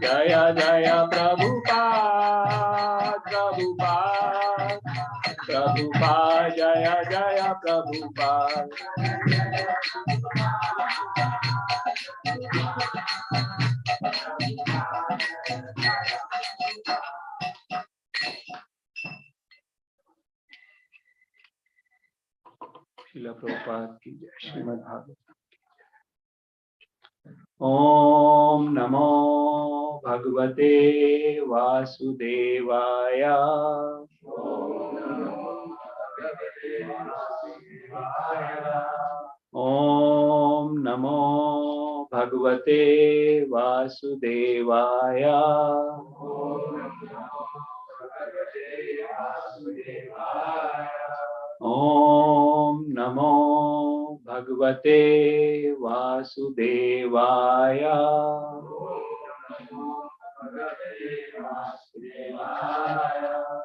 जय जय प्रभुपाद प्रभुपाद प्रभुपाद जय जय प्रभुपाद श्रील प्रभुपाद की जय। श्रीमद् भागवत। ओम नमो भगवते वासुदेवाय। ओम नमो भगवते वासुदेवाय। ओम नमो भगवते वासुदेवाय।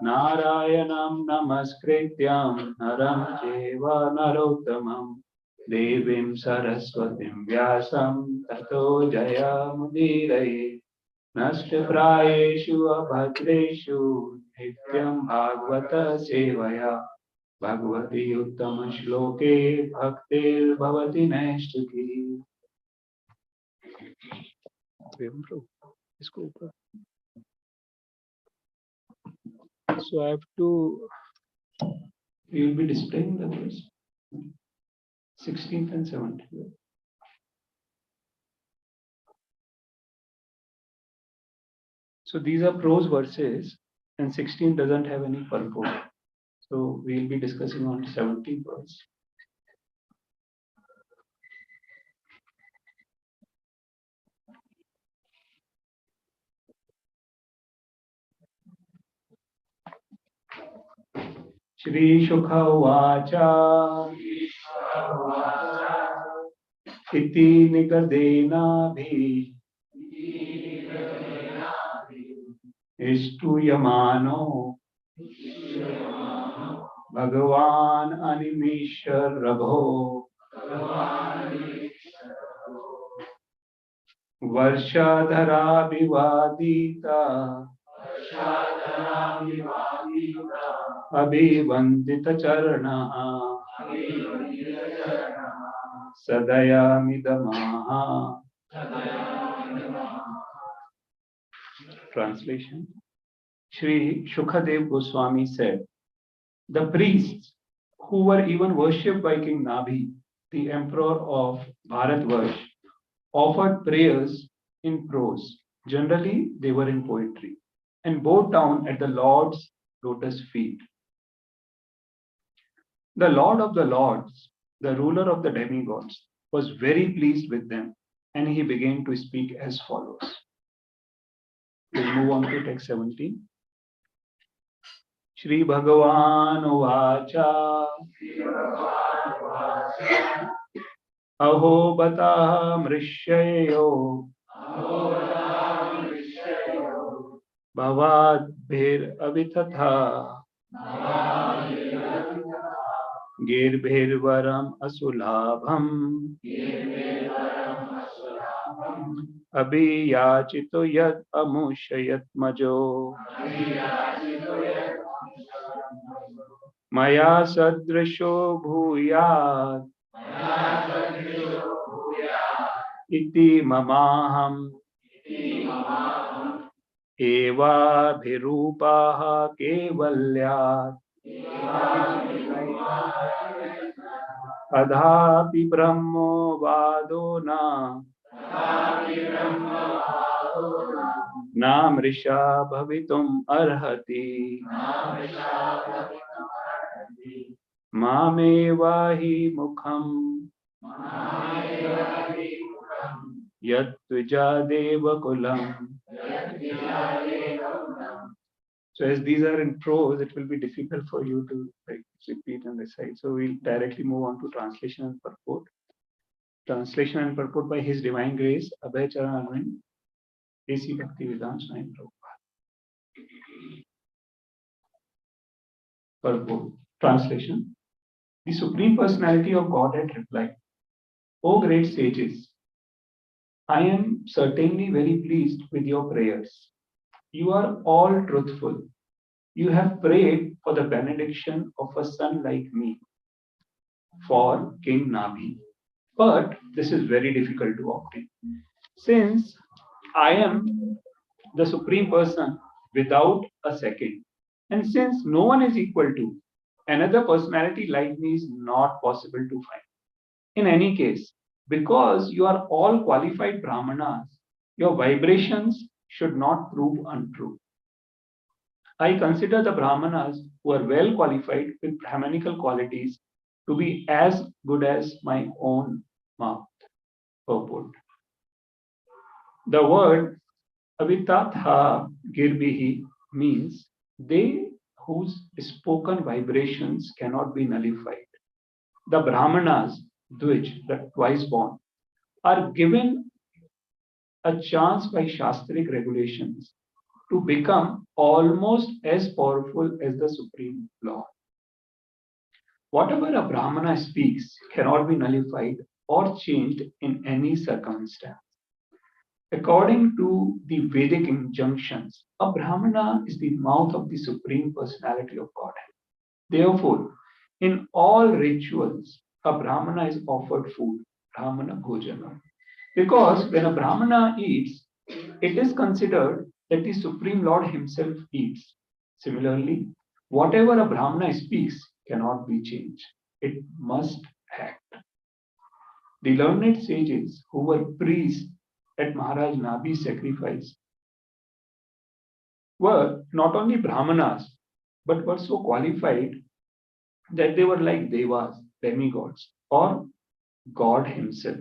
नारायणं नमस्कृत्यं नरं चैव नरोत्तमं देवीं सरस्वतीं व्यासं ततो जयमुदीरये। नष्टप्रायेषु अभद्रेषु नित्यं भागवत सेवया भगवती उत्तम श्लोके भक्तिर्भवति नैष्ठिकी। इसको ऊपर। So I have to. We will be displaying the verse 16th and 17th. So these are prose verses, and 16 doesn't have any purport. So we will be discussing on 17th verse. Shri Shukha Vacha Iti Nikadena Bhi Ishtu Yamano Bhagavan Animishar Rabho Varshadhara Vivadita Abhivandita Charana Sadayamidamaha. Translation. Shri Shukadev Goswami said, the priests who were even worshipped by King Nabhi, the emperor of Bharatvarsh, offered prayers in prose. Generally, they were in poetry, and bowed down at the Lord's lotus feet. The Lord of the Lords, the ruler of the demigods, was very pleased with them, and he began to speak as follows. We'll move on to text 17. Shri Bhagavan Vacha Aho Bata Mrishyayo Bhavad Bhir Avitatha Gir Bhir Varam Asulabham Abhi Yachito Yad Amushayat Majo Maya Sadrisho Bhuyat Iti Mamaham Eva Bhirupaha Kevalyat Adhapi Brahmo Vadona Namrisha Bhavitum Arhati Mamevahi Mukham Yat Tvija Deva Kulam. So as these are in prose, it will be difficult for you to repeat and recite. So we'll directly move on to translation and purport. Translation and purport by His Divine Grace, Abhay Charan Arvind, A.C. Bhaktivedanta Swami Prabhupada. Purport. Translation. The Supreme Personality of Godhead replied, O great sages, I am certainly very pleased with your prayers. You are all truthful. You have prayed for the benediction of a son like me, for King Nabhi. But this is very difficult to obtain. Since I am the Supreme Person without a second, and since no one is equal to, another personality like me is not possible to find. In any case, because you are all qualified Brahmanas, your vibrations should not prove untrue. I consider the Brahmanas who are well qualified with Brahmanical qualities to be as good as my own mouth. Purport. The word avitatha girbihi means they whose spoken vibrations cannot be nullified. The Brahmanas, Dvij, the twice born, are given a chance by Shastric regulations to become almost as powerful as the Supreme Lord. Whatever a Brahmana speaks cannot be nullified or changed in any circumstance. According to the Vedic injunctions, a Brahmana is the mouth of the Supreme Personality of Godhead. Therefore, in all rituals, a Brahmana is offered food, Brahmana Bhojana. Because when a Brahmana eats, it is considered that the Supreme Lord Himself eats. Similarly, whatever a Brahmana speaks cannot be changed. It must act. The learned sages who were priests at Maharaj Nabhi's sacrifice were not only Brahmanas, but were so qualified that they were like devas, demigods, or God Himself.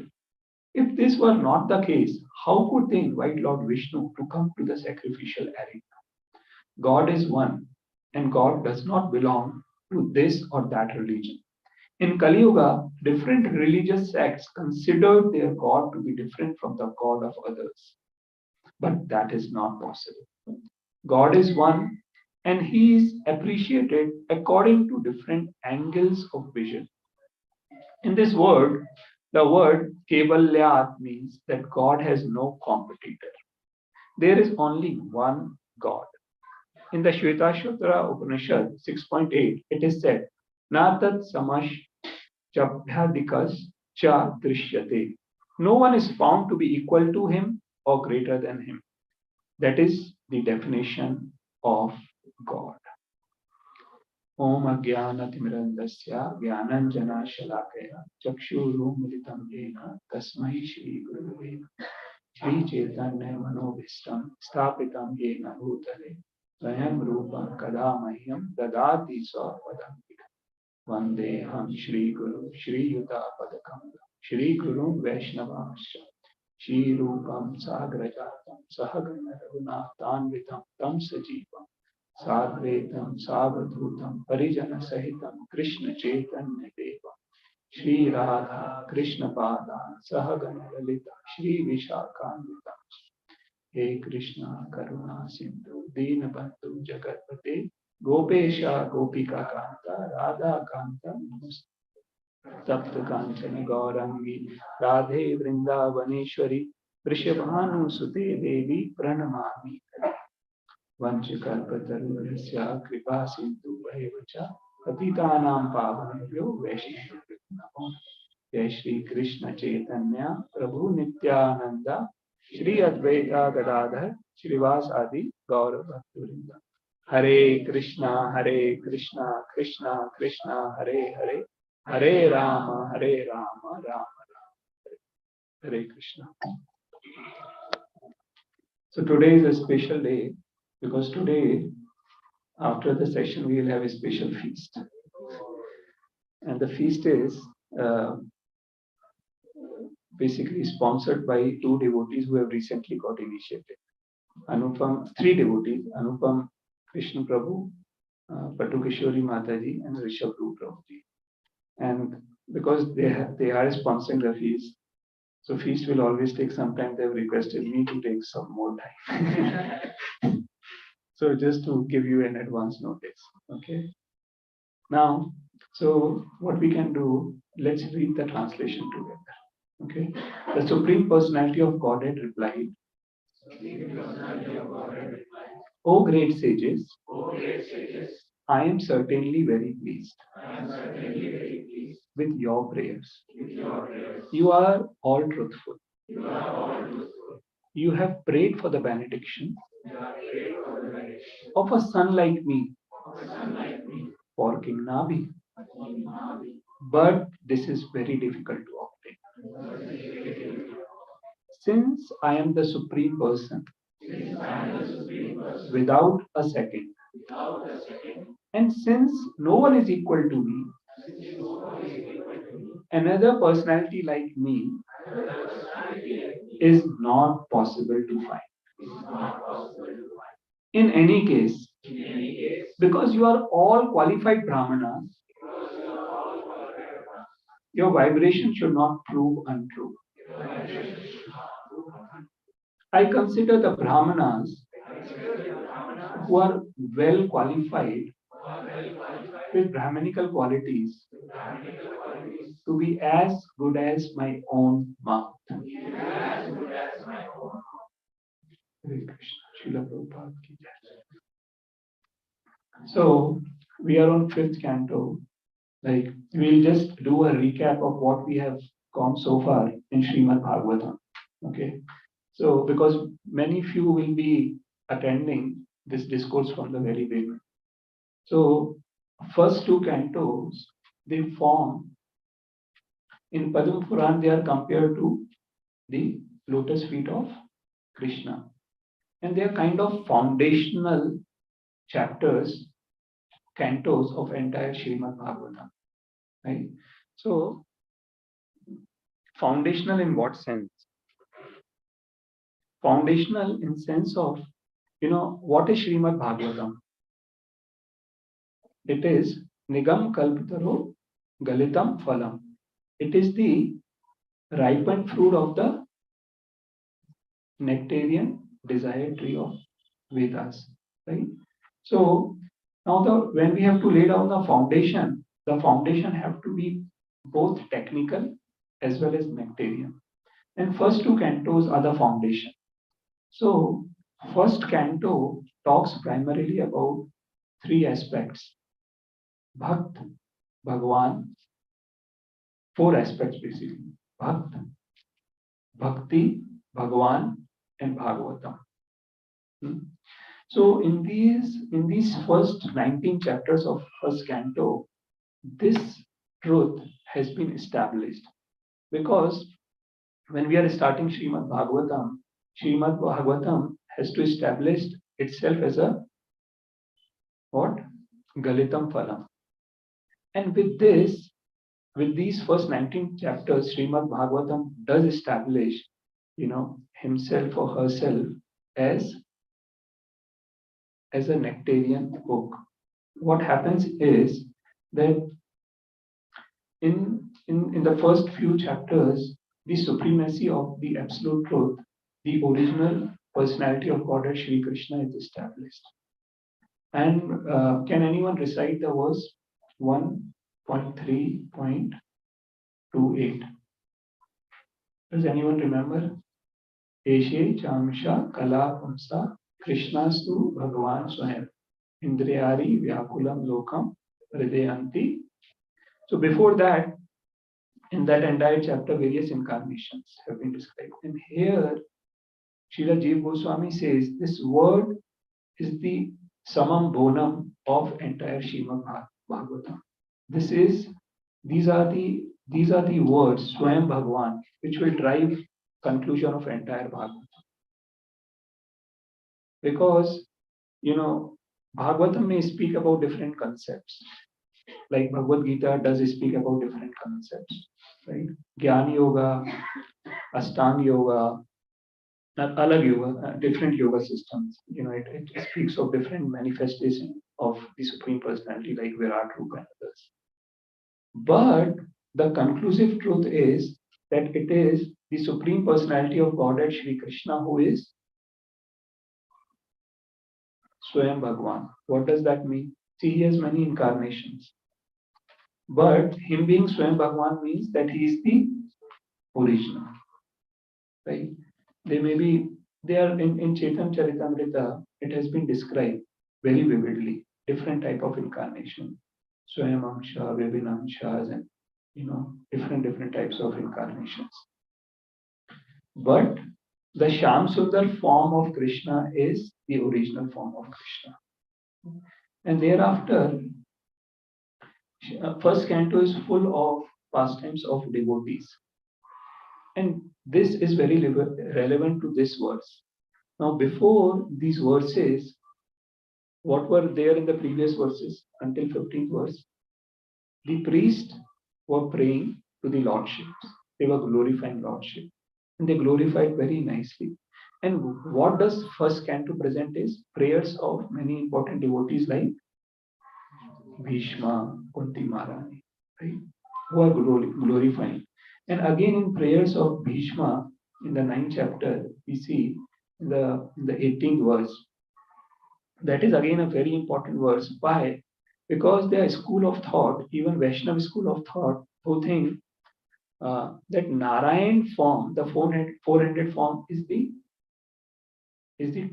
If this were not the case, how could they invite Lord Vishnu to come to the sacrificial arena? God is one, and God does not belong to this or that religion. In Kali Yuga, different religious sects considered their God to be different from the God of others. But that is not possible. God is one, and He is appreciated according to different angles of vision. In this word, the word Kevalyat means that God has no competitor. There is only one God. In the Shvetashvatara Upanishad 6.8, it is said, Natat samash chabhyadikas cha drishyate. No one is found to be equal to him or greater than him. That is the definition of God. Om Ajnanatimirandasya Jnananjana Shalakaya Chakshurumilitam Yena Tasmai Shri Gurave Shri Chaitanya Manobhistam Sthapitam Yena Bhutale Swayam Rupa Kadamahyam Dadati Swapadamika Vandeham Shri Guru Shri Yuta Padakam Shri Guru Vaishnavasya Shri Rupam Sagrajatam Sahagana Raghunatanvitam Tam Sajivam Sadvetam Savadhutam Parijana Sahitam Krishna Chaitanya Deva Shri Radha Krishna Pada Sahagana Lalita Shri Vishakhanvita He Krishna Karuna Sindhu Deenabandhu Jagatpate Gopesha Gopika Kanta Radha Kanta Tapta Kanchana Gaurangi Radhe Vrindavaneshwari Vrishabhanu Sute Devi Pranamami Vanchakalpatarurasya Kripa Sindhu Bhaivacha Patitanam Pavanebhyo Vaishnavyo Namo Jai Shri Krishna Chaitanya Prabhu Nityananda Shri Advaita Gadadhar Shrivas Adi Gaur Bhaktivinoda Hare Krishna Krishna Krishna Hare Hare Hare Rama Rama Rama Hare Krishna. So today is a special day because today, after the session, we will have a special feast. And the feast is basically sponsored by two devotees who have recently got initiated. Three devotees, Anupam Krishna Prabhu, Patukeshwari Mataji, and Rishabh Prabhuji. And because they are sponsoring the feast, so feast will always take some time. They have requested me to take some more time. So just to give you an advance notice, okay? Now, So what we can do, let's read the translation together. Okay. The Supreme Personality of Godhead replied, O great sages, I am certainly very pleased with your prayers. You are all truthful. You have prayed for the benediction of a son like me for King Nabi. But this is very difficult to obtain. Since I am the Supreme Person without a second, and since no one is equal to me, another personality like me is not possible to find. In any case, because you are all qualified Brahmanas, your vibration should not prove untrue. I consider the Brahmanas who are well qualified with Brahmanical qualities to be as good as my own mouth. Hare Krishna, Srila Prabhupada ki jai. So we are on fifth canto. Like we'll just do a recap of what we have gone so far in Srimad Bhagavatam. Okay. So because many few will be attending this discourse from the very beginning. So first two cantos, they form in Padma Puran, they are compared to the lotus feet of Krishna. And they are kind of foundational chapters, cantos of entire Srimad Bhagavatam. Right? So foundational in what sense? Foundational in sense of, what is Srimad Bhagavatam? It is Nigam Kalpitaro Galitam Phalam. It is the ripened fruit of the nectarian desired tree of Vedas. Right? So now when we have to lay down the foundation have to be both technical as well as nectarian. And first two cantos are the foundation. So first canto talks primarily about three aspects. Bhakt, Bhagwan, four aspects basically. Bhakt, Bhakti, Bhagwan, and Bhagavatam. So in these first 19 chapters of first canto, this truth has been established. Because when we are starting Srimad Bhagavatam has to establish itself as a what? Galitam Phalam. And with these first 19 chapters, Srimad Bhagavatam does establish, himself or herself as a nectarian book. What happens is that in the first few chapters, the supremacy of the absolute truth, the original personality of Godhead Shri Krishna is established. And can anyone recite the verse 1.3.28? Does anyone remember? Eshe Chamsha Kala Pumsa Krishnastu Bhagavan Swayam Indriyari Vyakulam Lokam Hridayanti. So before that, in that entire chapter, various incarnations have been described. And here, Srila Jiva Goswami says this word is the summum bonum of entire Srimad Bhagavatam. These are the words, Swayam Bhagavan, which will drive conclusion of entire Bhagavatam. Because, Bhagavatam may speak about different concepts. Like Bhagavad Gita does speak about different concepts, right? Jnana Yoga, Ashtanga Yoga, Alag Yoga, different yoga systems. It speaks of different manifestations of the Supreme Personality like Virat Rupa and others. But the conclusive truth is that it is the Supreme Personality of Godhead Shri Krishna who is Swayam Bhagavan. What does that mean? See, he has many incarnations. But him being Swayam Bhagwan means that he is the original, right? They may be, they are in Chetan Charitamrita, it has been described very vividly, different type of incarnation, Swayam Amsha, Vibhinamshas, and different types of incarnations. But the Sham Sundar form of Krishna is the original form of Krishna. And thereafter, first canto is full of pastimes of devotees. And this is very relevant to this verse. Now, before these verses, what were there in the previous verses until 15th verse? The priests were praying to the Lordships. They were glorifying Lordship. And they glorified very nicely. And what does first canto present is prayers of many important devotees like Bhishma, Kunti Maharani, right? Who are glorifying. And again in prayers of Bhishma, in the 9th chapter, we see in the 18th verse, that is again a very important verse. Why? Because they are school of thought, even Vaishnava school of thought, who think that Narayan form, the four-handed form, is the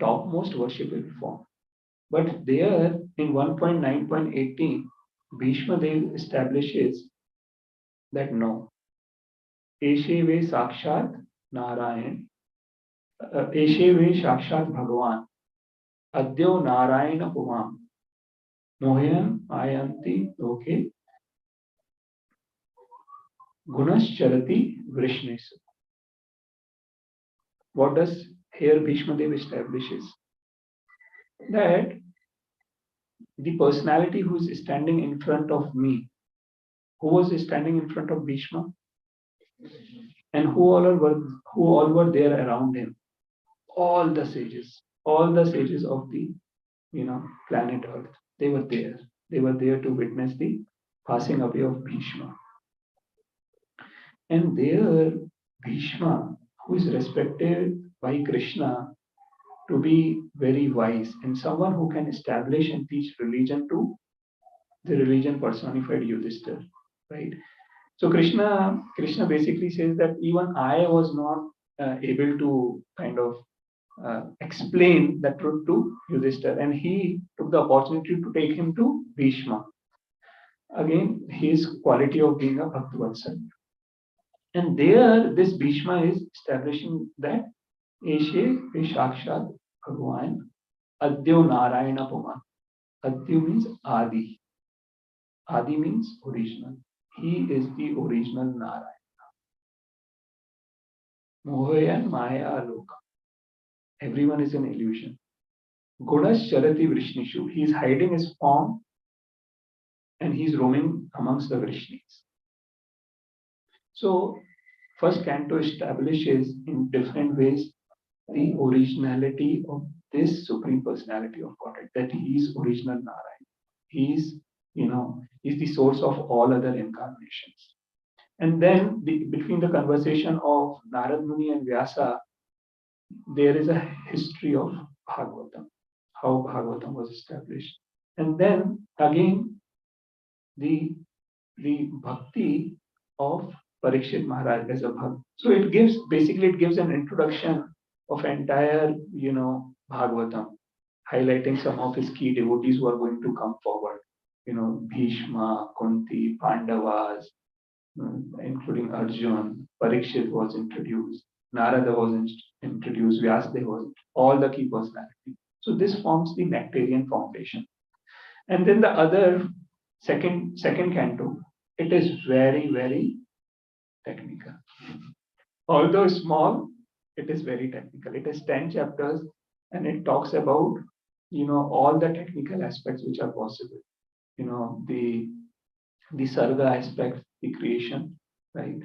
topmost worshipable form. But there in 1.9.18, Bhishma Dev establishes that no, Esheve Sakshat Narayan, Esheve Sakshat Bhagavan, Adyo Narayana Puvam, Mohyam Ayanti Loke, Gunascharati Vrishnesu. What does here Bhishma Dev establishes? That the personality who is standing in front of me, who was standing in front of Bhishma, and who all were there around him, all the sages of the planet Earth, they were there. They were there to witness the passing away of Bhishma. And there, Bhishma, who is respected by Krishna to be very wise and someone who can establish and teach religion to the religion personified Yudhishthira, right? So Krishna basically says that even I was not able to kind of explain the truth to Yudhishthira, and he took the opportunity to take him to Bhishma. Again, his quality of being a Bhaktivatsal. And there, this Bhishma is establishing that Eshe Shakshat Bhagwan Adyo Narayana Puman. Adyo means Adi. Adi means original. He is the original Narayana. Mohayan Maya Aloka. Everyone is an illusion. Gunas Charati Vrishnishu. He is hiding his form and he is roaming amongst the Vrishnis. So, first canto establishes in different ways the originality of this Supreme Personality of Godhead, that he is original Narayan. He is, is the source of all other incarnations. And then between the conversation of Narad Muni and Vyasa, there is a history of Bhagavatam, how Bhagavatam was established. And then again, the bhakti of Parikshit Maharaj as a bhakt. So it gives an introduction of entire, Bhagavatam, highlighting some of his key devotees who are going to come forward. Bhishma, Kunti, Pandavas, including Arjun, Parikshit was introduced, Narada was introduced, Vyasdev was all the key personalities. So this forms the nectarian foundation. And then the other second canto, it is very, very technical. Although small, it is very technical. It has 10 chapters and it talks about, all the technical aspects which are possible. The Sarga aspect, the creation, right?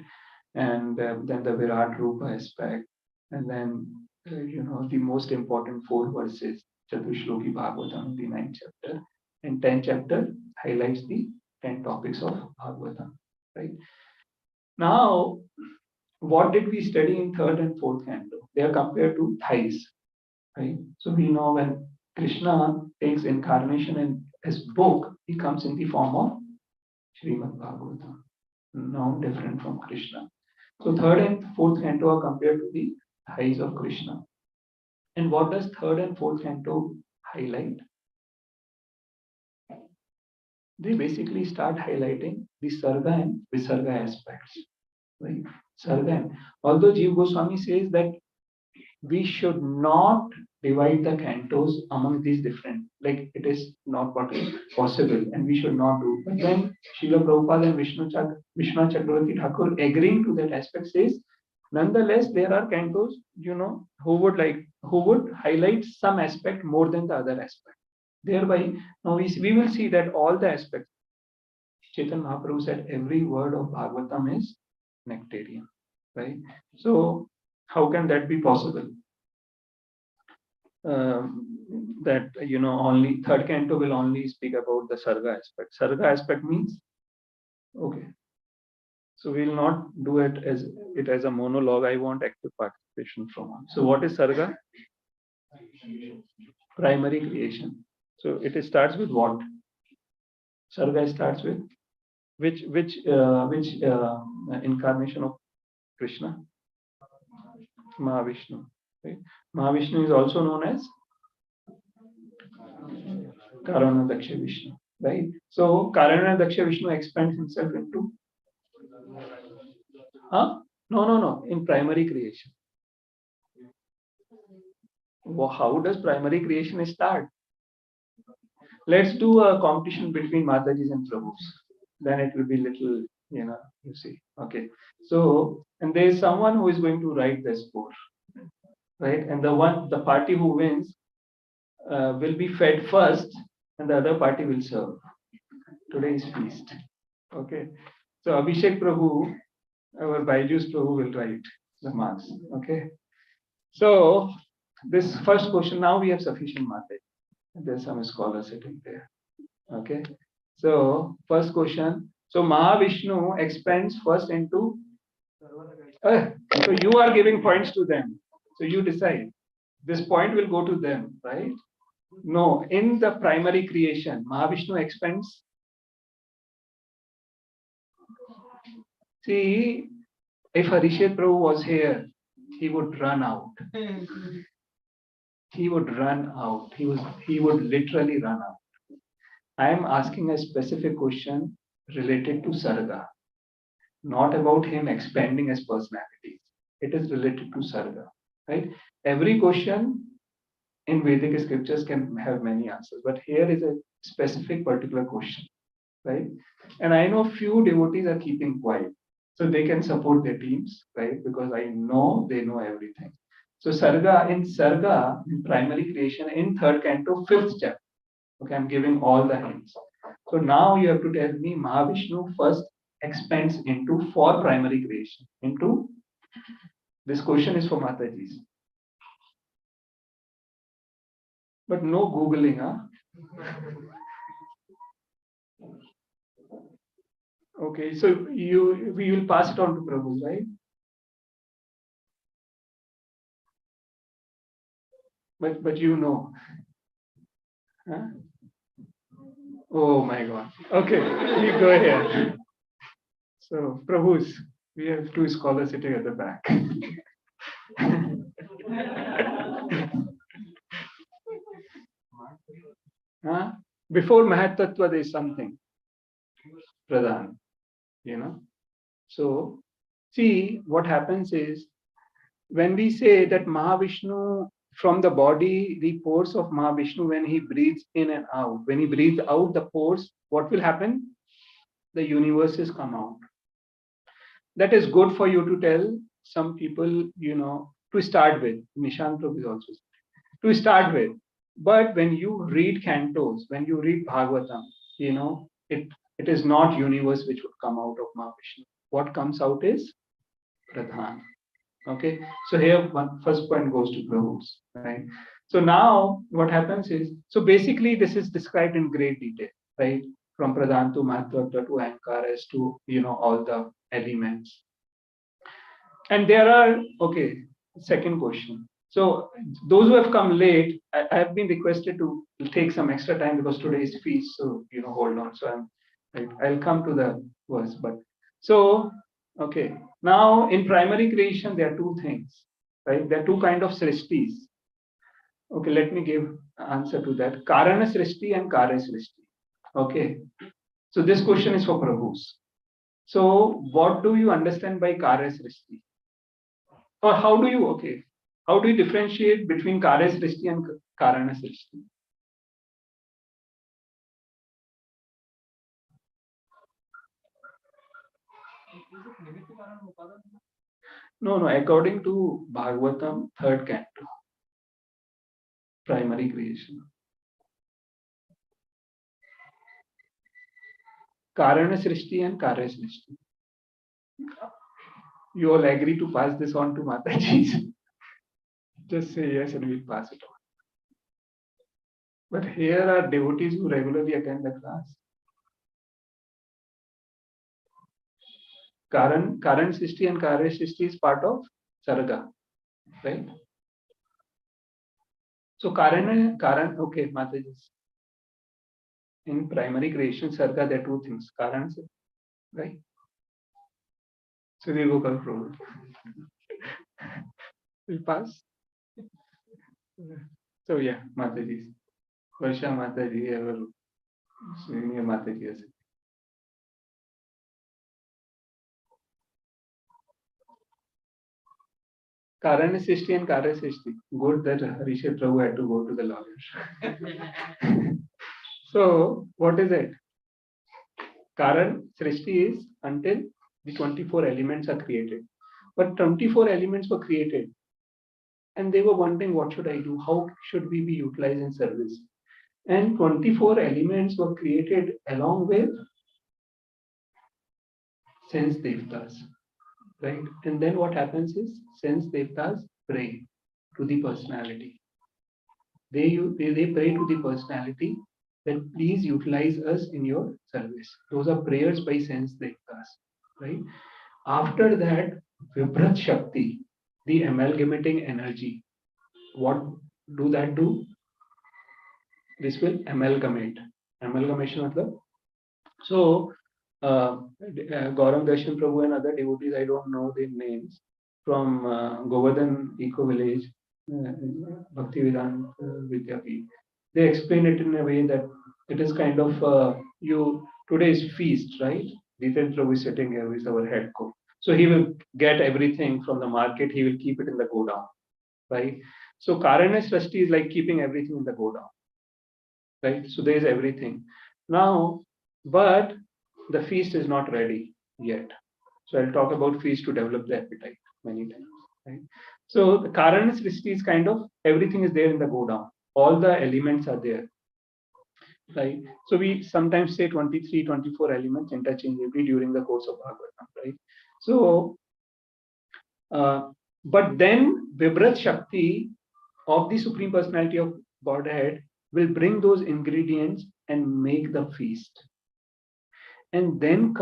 And then the Virat Rupa aspect. And then, the most important 4 verses, Chatushloki Bhagavatam, the 9th chapter. And 10th chapter highlights the 10 topics of Bhagavatam, right? Now, what did we study in 3rd and 4th canto? They are compared to thighs, right? So we know when Krishna takes incarnation in his book, he comes in the form of Srimad Bhagavatam. No different from Krishna. So third and fourth canto are compared to the highs of Krishna. And what does third and fourth canto highlight? They basically start highlighting the Sarga and Visarga aspects. Right? Sarga and, although Jiva Goswami says that we should not divide the cantos among these different, like it is not possible and we should not do. But then Srila Prabhupada and Vishnu Chakravarti Thakur agreeing to that aspect says, nonetheless, there are cantos, who would highlight some aspect more than the other aspect. Thereby, now we will see that all the aspects, Chaitanya Mahaprabhu said every word of Bhagavatam is nectarian, right? So how can that be possible? That only third canto will only speak about the Sarga aspect. Sarga aspect means, okay, so we will not do it as a monologue. I want active participation from all. So what is Sarga? Primary creation. So it starts with what? Sarga starts with which incarnation of Krishna? Mahavishnu. Right? Mahavishnu is also known as Karana Daksha Vishnu. Right? So Karana Daksha Vishnu expands himself into No. In primary creation. Well, how does primary creation start? Let's do a competition between Matajis and Prabhus. Then it will be little, you see. Okay. So, and there is someone who is going to write the score, right? And the party who wins will be fed first, and the other party will serve. Today's feast. Okay. So Abhishek Prabhu, our Baijus Prabhu will write the marks. Okay. So this first question, now we have sufficient Mataj. There's some scholars sitting there. Okay. So first question. So Mahavishnu expands first into. So you are giving points to them. So you decide. This point will go to them, right? No. In the primary creation, Mahavishnu expands. See, if Harishit Prabhu was here, he would run out. He would run out. He would literally run out. I am asking a specific question related to Sarga, not about him expanding his personality. It is related to Sarga, right? Every question in Vedic scriptures can have many answers, but here is a specific particular question, right? And I know few devotees are keeping quiet, so they can support their teams, right? Because I know they know everything. So Sarga, in primary creation, in third canto, fifth chapter. Okay, I'm giving all the hints. So now you have to tell me Mahavishnu first expands into for primary creation. Into this question is for Matajis. But no Googling, huh? Okay, so we will pass it on to Prabhu, right? But you know. Huh? Oh my God. Okay, you go ahead. So, Prabhus, we have two scholars sitting at the back. Huh? Before Mahatattva, there is something. Pradhan, So, see, what happens is, when we say that Mahavishnu, from the body, the pores of Mahavishnu, when he breathes in and out, when he breathes out the pores, what will happen? The universes come out. That is good for you to tell some people, to start with. Nishant Prabhu is also to start with. But when you read cantos, when you read Bhagavatam, it is not universe which would come out of Mahavishnu. What comes out is Pradhan. Okay, so here one first point goes to Prabhu's, right? So now what happens is, so basically this is described in great detail, right? From Pradhan to Mahatattva to Ankaras to, all the elements. And there are, okay, second question. So those who have come late, I have been requested to take some extra time because today is feast, so, hold on. So Right? I'll come to the verse, but so okay. Now in primary creation, there are two things, right? There are two kind of srishtis. Okay, let me give answer to that. Karana srishti and Karya srishti. Okay. So this question is for Prabhus. So what do you understand by Karya srishti? Or how do you, okay, how do you differentiate between Karya srishti and Karana srishti? No, according to Bhagavatam, third canto, primary creation. Karana srishti and Karya srishti. You all agree to pass this on to Mataji? Just say yes and we'll pass it on. But here are devotees who regularly attend the class. Karan Srishti and Karya Srishti is part of Sarga, right? So Karan, okay, Mataji. In primary creation, Sarga, there are two things. Karan, right? So they go control. Will pass. So yeah, Mataji. Varsha Mataji, ever senior Mataji. Karan Srishti and Karya Srishti. Good that Harisha Prabhu had to go to the lawyer. So what is it? Karan Srishti is until the 24 elements are created. But 24 elements were created and they were wondering, what should I do? How should we be utilized in service? And 24 elements were created along with sense devtas, right? And then what happens is sense devtas pray to the personality. They pray to the personality that please utilize us in your service. Those are prayers by sense devtas, right? After that, Vibrat Shakti, the amalgamating energy, what do that do? This will amalgamate. Amalgamation of the. So, Gauram Darshan Prabhu and other devotees, I don't know their names, from Govardhan Eco Village, Bhaktivedanta Vidyapeeth. They explain it in a way that it is kind of today's feast, right? Ditendra Prabhu is sitting here with our head cook. So he will get everything from the market, he will keep it in the go down, right? So Karana Srishti is like keeping everything in the go down, right? So there is everything. Now, but the feast is not ready yet. So I'll talk about feast to develop the appetite many times, right? So the Karana Srishti is kind of everything is there in the go down. All the elements are there, right? So we sometimes say 23, 24 elements interchangeably during the course of Bhagavatam, right? So, but then Vibrat Shakti of the Supreme Personality of Godhead will bring those ingredients and make the feast. And then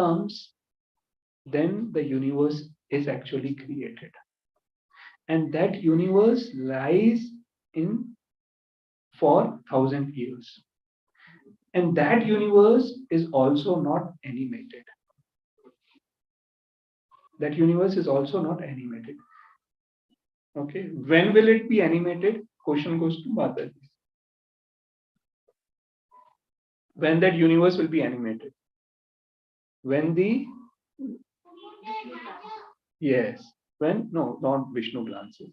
the universe is actually created. And that universe lies in for 1,000 years. And that universe is also not animated. That universe is also not animated. Okay. When will it be animated? Question goes to Mataji. When that universe will be animated? When the yes. When no, not Vishnu glances.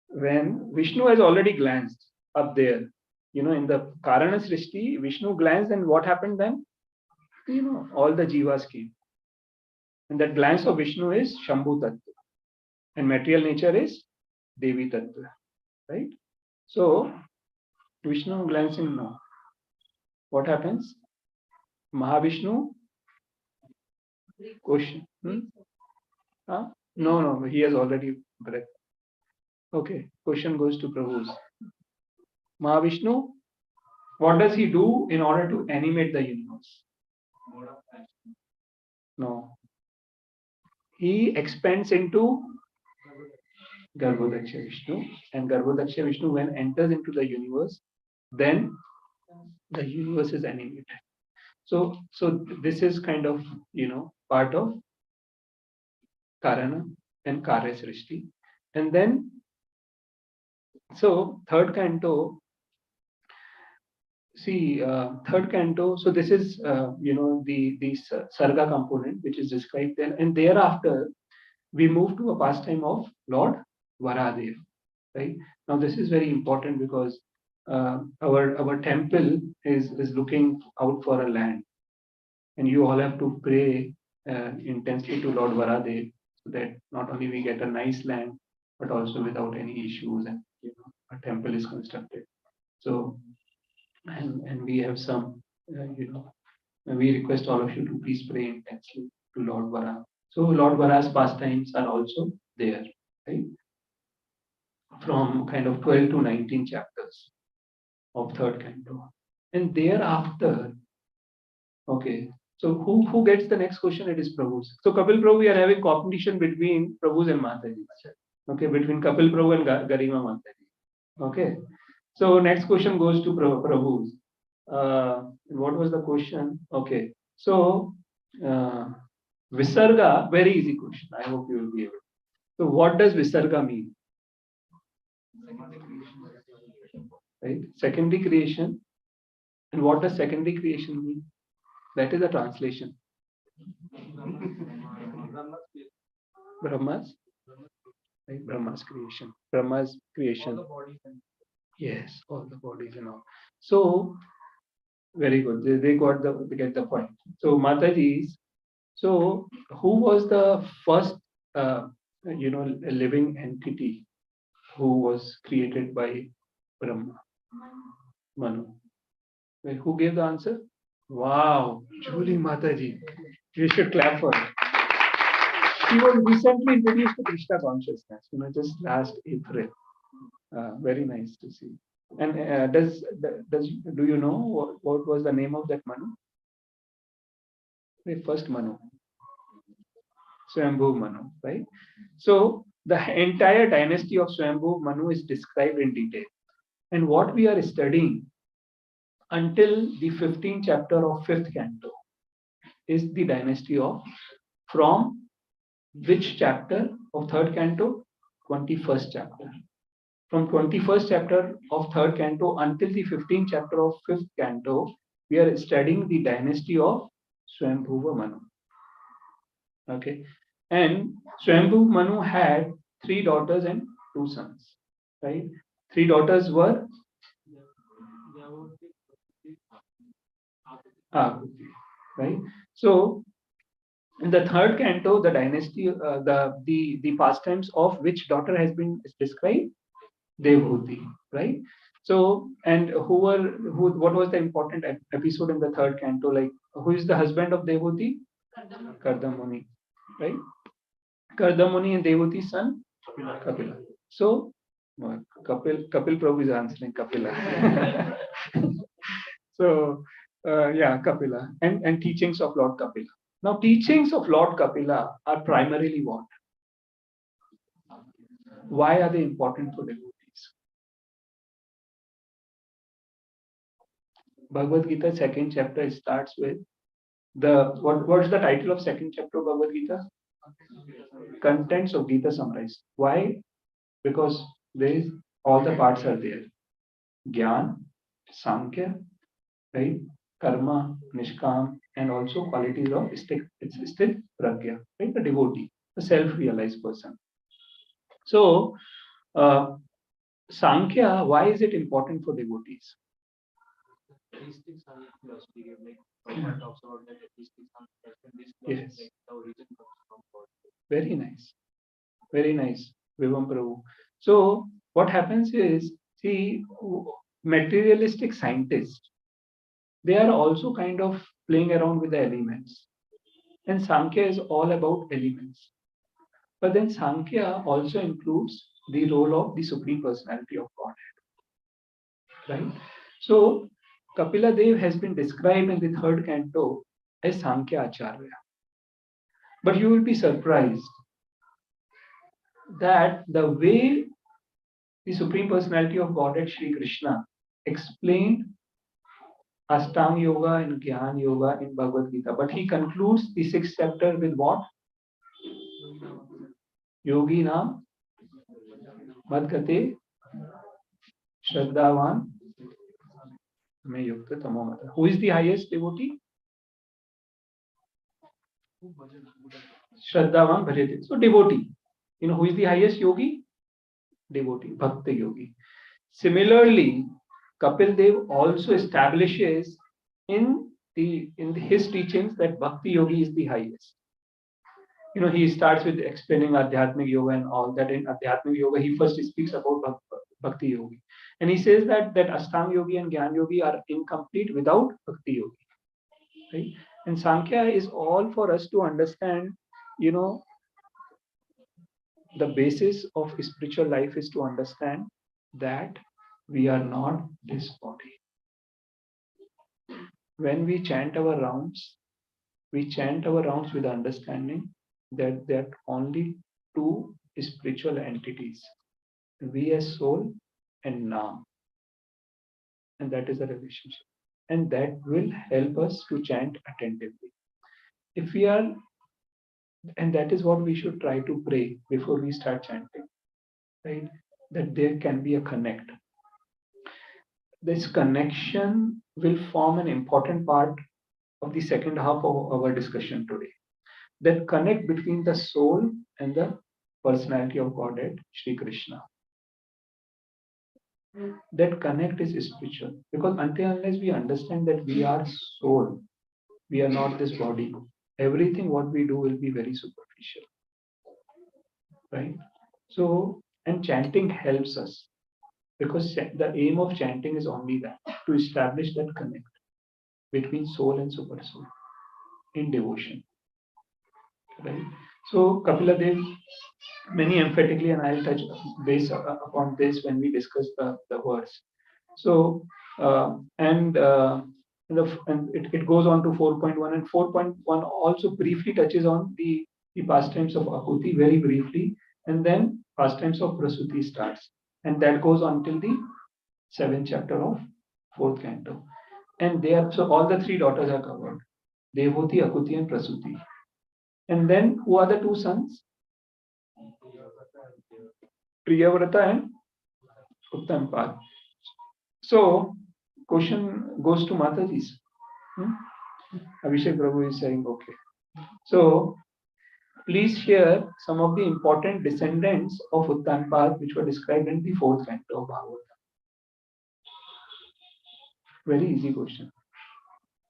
When Vishnu has already glanced up there, in the Karana Srishti, Vishnu glanced, and what happened then? All the jivas came. And that glance of Vishnu is Shambhu Tattva. And material nature is Devi Tattva. Right? So, Vishnu glancing now. What happens? Mahavishnu? Question. Huh? No, he has already breath. Okay, question goes to Prabhu's. Mahavishnu, what does he do in order to animate the universe? No. He expands into Garbhodaksha Vishnu, and Garbhodaksha Vishnu, when enters into the universe, then the universe is animated. So this is kind of, part of Karana and Karya Srishti. And then, so third canto, third canto, so this is, the Sarga component, which is described there. And thereafter, we move to a pastime of Lord Varadev, right? Now, this is very important because our temple is looking out for a land, and you all have to pray intensely to Lord Varadev so that not only we get a nice land, but also without any issues, and a temple is constructed. So, and we have some, we request all of you to please pray intensely to Lord Vara. So Lord Vara's pastimes are also there, right? From kind of 12 to 19 chapters of third canto. And thereafter, okay, so who gets the next question? It is Prabhu's. So Kapil Prabhu, we are having competition between Prabhu's and Mataji. Okay, between Kapil Prabhu and Garima Mataji. Okay, so next question goes to Prabhu's. What was the question? Okay, so Visarga, very easy question. I hope you will be able. So what does Visarga mean? Right, secondary creation. And what does secondary creation mean? That is a translation. Brahma's, right? Brahma's creation. Brahma's creation. Yes, all the bodies and all. So very good. They get the point. So Mataji's. So who was the first, living entity who was created by Brahma? Manu. Wait, who gave the answer? Wow, Julie Mataji. You should clap for her. She was recently introduced to Krishna consciousness, just last April. Very nice to see. And do you know what was the name of that Manu? The first Manu. Swambhu Manu, right? So the entire dynasty of Swambhu Manu is described in detail. And what we are studying until the 15th chapter of 5th canto is the dynasty of, from which chapter of 3rd canto? 21st chapter. From 21st chapter of 3rd canto until the 15th chapter of 5th canto, we are studying the dynasty of Swambhuva Manu. Okay. And Swambhu Manu had 3 daughters and 2 sons. Right? 3 daughters were right? So in the 3rd canto, the dynasty, the pastimes of which daughter has been described? Devhuti, right? So, and what was the important episode in the 3rd canto? Like, who is the husband of Devhuti? Kardamuni, right? Kardamuni and Devhuti's son? Kapila. So, Kapil Prabhu is answering Kapila. So, Kapila and teachings of Lord Kapila. Now, teachings of Lord Kapila are primarily what? Why are they important for devotees? Bhagavad Gita 2nd chapter starts with what's the title of 2nd chapter of Bhagavad Gita? Contents of Gita summarized. Why? Because all the parts are there. Gyan, Sankhya, right? Karma, Nishkam, and also qualities of Sthit Pragya, right? The devotee, the self-realized person. So, Sankhya, why is it important for devotees? Yes. Very nice. Very nice, Vivam Prabhu. So, what happens is, see, materialistic scientists, they are also kind of playing around with the elements. And Sankhya is all about elements. But then Sankhya also includes the role of the Supreme Personality of Godhead. Right? So, Kapila Dev has been described in the 3rd canto as Sankhya Acharya. But you will be surprised that the way the Supreme Personality of Godhead, Sri Krishna, explained Ashtanga Yoga and Gyan Yoga in Bhagavad Gita. But he concludes the 6th chapter with what? Yogi Nam Madgate Shraddhavan Me Yukta Tamomata. Who is the highest devotee? Shraddhavan Bhajate. So devotee. Who is the highest yogi? Devotee, Bhakta yogi. Similarly, Kapil Dev also establishes in his teachings that Bhakti yogi is the highest. He starts with explaining Adhyatmic yoga and all that. In Adhyatmic yoga, he first speaks about Bhakti yogi. And he says that Ashtanga yogi and Gyan yogi are incomplete without Bhakti yogi. Right? And Sankhya is all for us to understand, the basis of spiritual life is to understand that we are not this body. When we chant our rounds with understanding that there are only two spiritual entities, we as soul and Nam, and that is the relationship, and that will help us to chant attentively. If we are, and that is what we should try to pray before we start chanting, right? That there can be a connect. This connection will form an important part of the second half of our discussion today. That connect between the soul and the personality of Godhead, Shri Krishna. That connect is spiritual, because until unless we understand that we are soul, we are not this body, everything what we do will be very superficial, right? So, and chanting helps us, because the aim of chanting is only that, to establish that connect between soul and super soul in devotion, right? So Kapila Dev many emphatically, and I'll touch base upon this when we discuss the words. So and it goes on to 4.1, and 4.1 also briefly touches on the pastimes of Akuti very briefly, and then pastimes of Prasuti starts, and that goes on till the 7th chapter of 4th canto. And there, so all the 3 daughters are covered: Devoti, Akuti, and Prasuti. And then who are the 2 sons? Priyavrata and Uttampad. So, question goes to Mataji's. Abhishek Prabhu is saying, okay. So, please share some of the important descendants of Uttampad which were described in the 4th canto of Bhagavatam. Very easy question.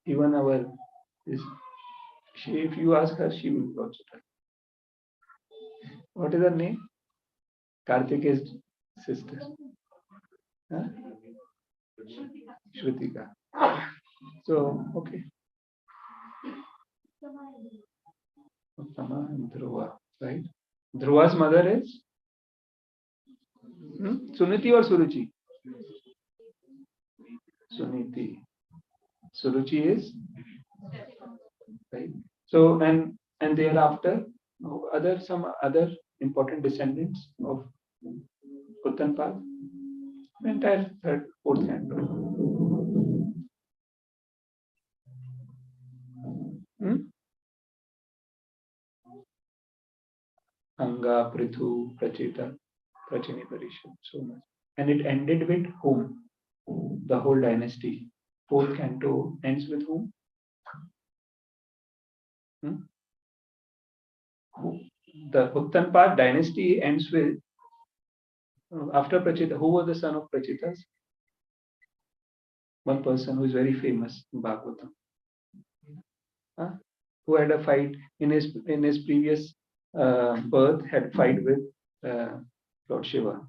Even if you ask her, she will also tell. What is her name? Kartikeya's sister. Huh? Shrutika. So, okay. Uttama and Dhruva, right? Dhruva's mother is Suniti or Suruchi? Suniti. Suruchi is right. So and thereafter, some other important descendants of Uttanpad, entire 3rd, 4th canto. Anga, Prithu, Prachita, Prachini Parishad, so much. And it ended with whom? The whole dynasty. 4th canto ends with whom? The Uttanpad dynasty ends with, after Prachita, who was the son of Prachitas? One person who is very famous in Bhagavatam. Who had a fight in his previous birth, had fight with Lord Shiva.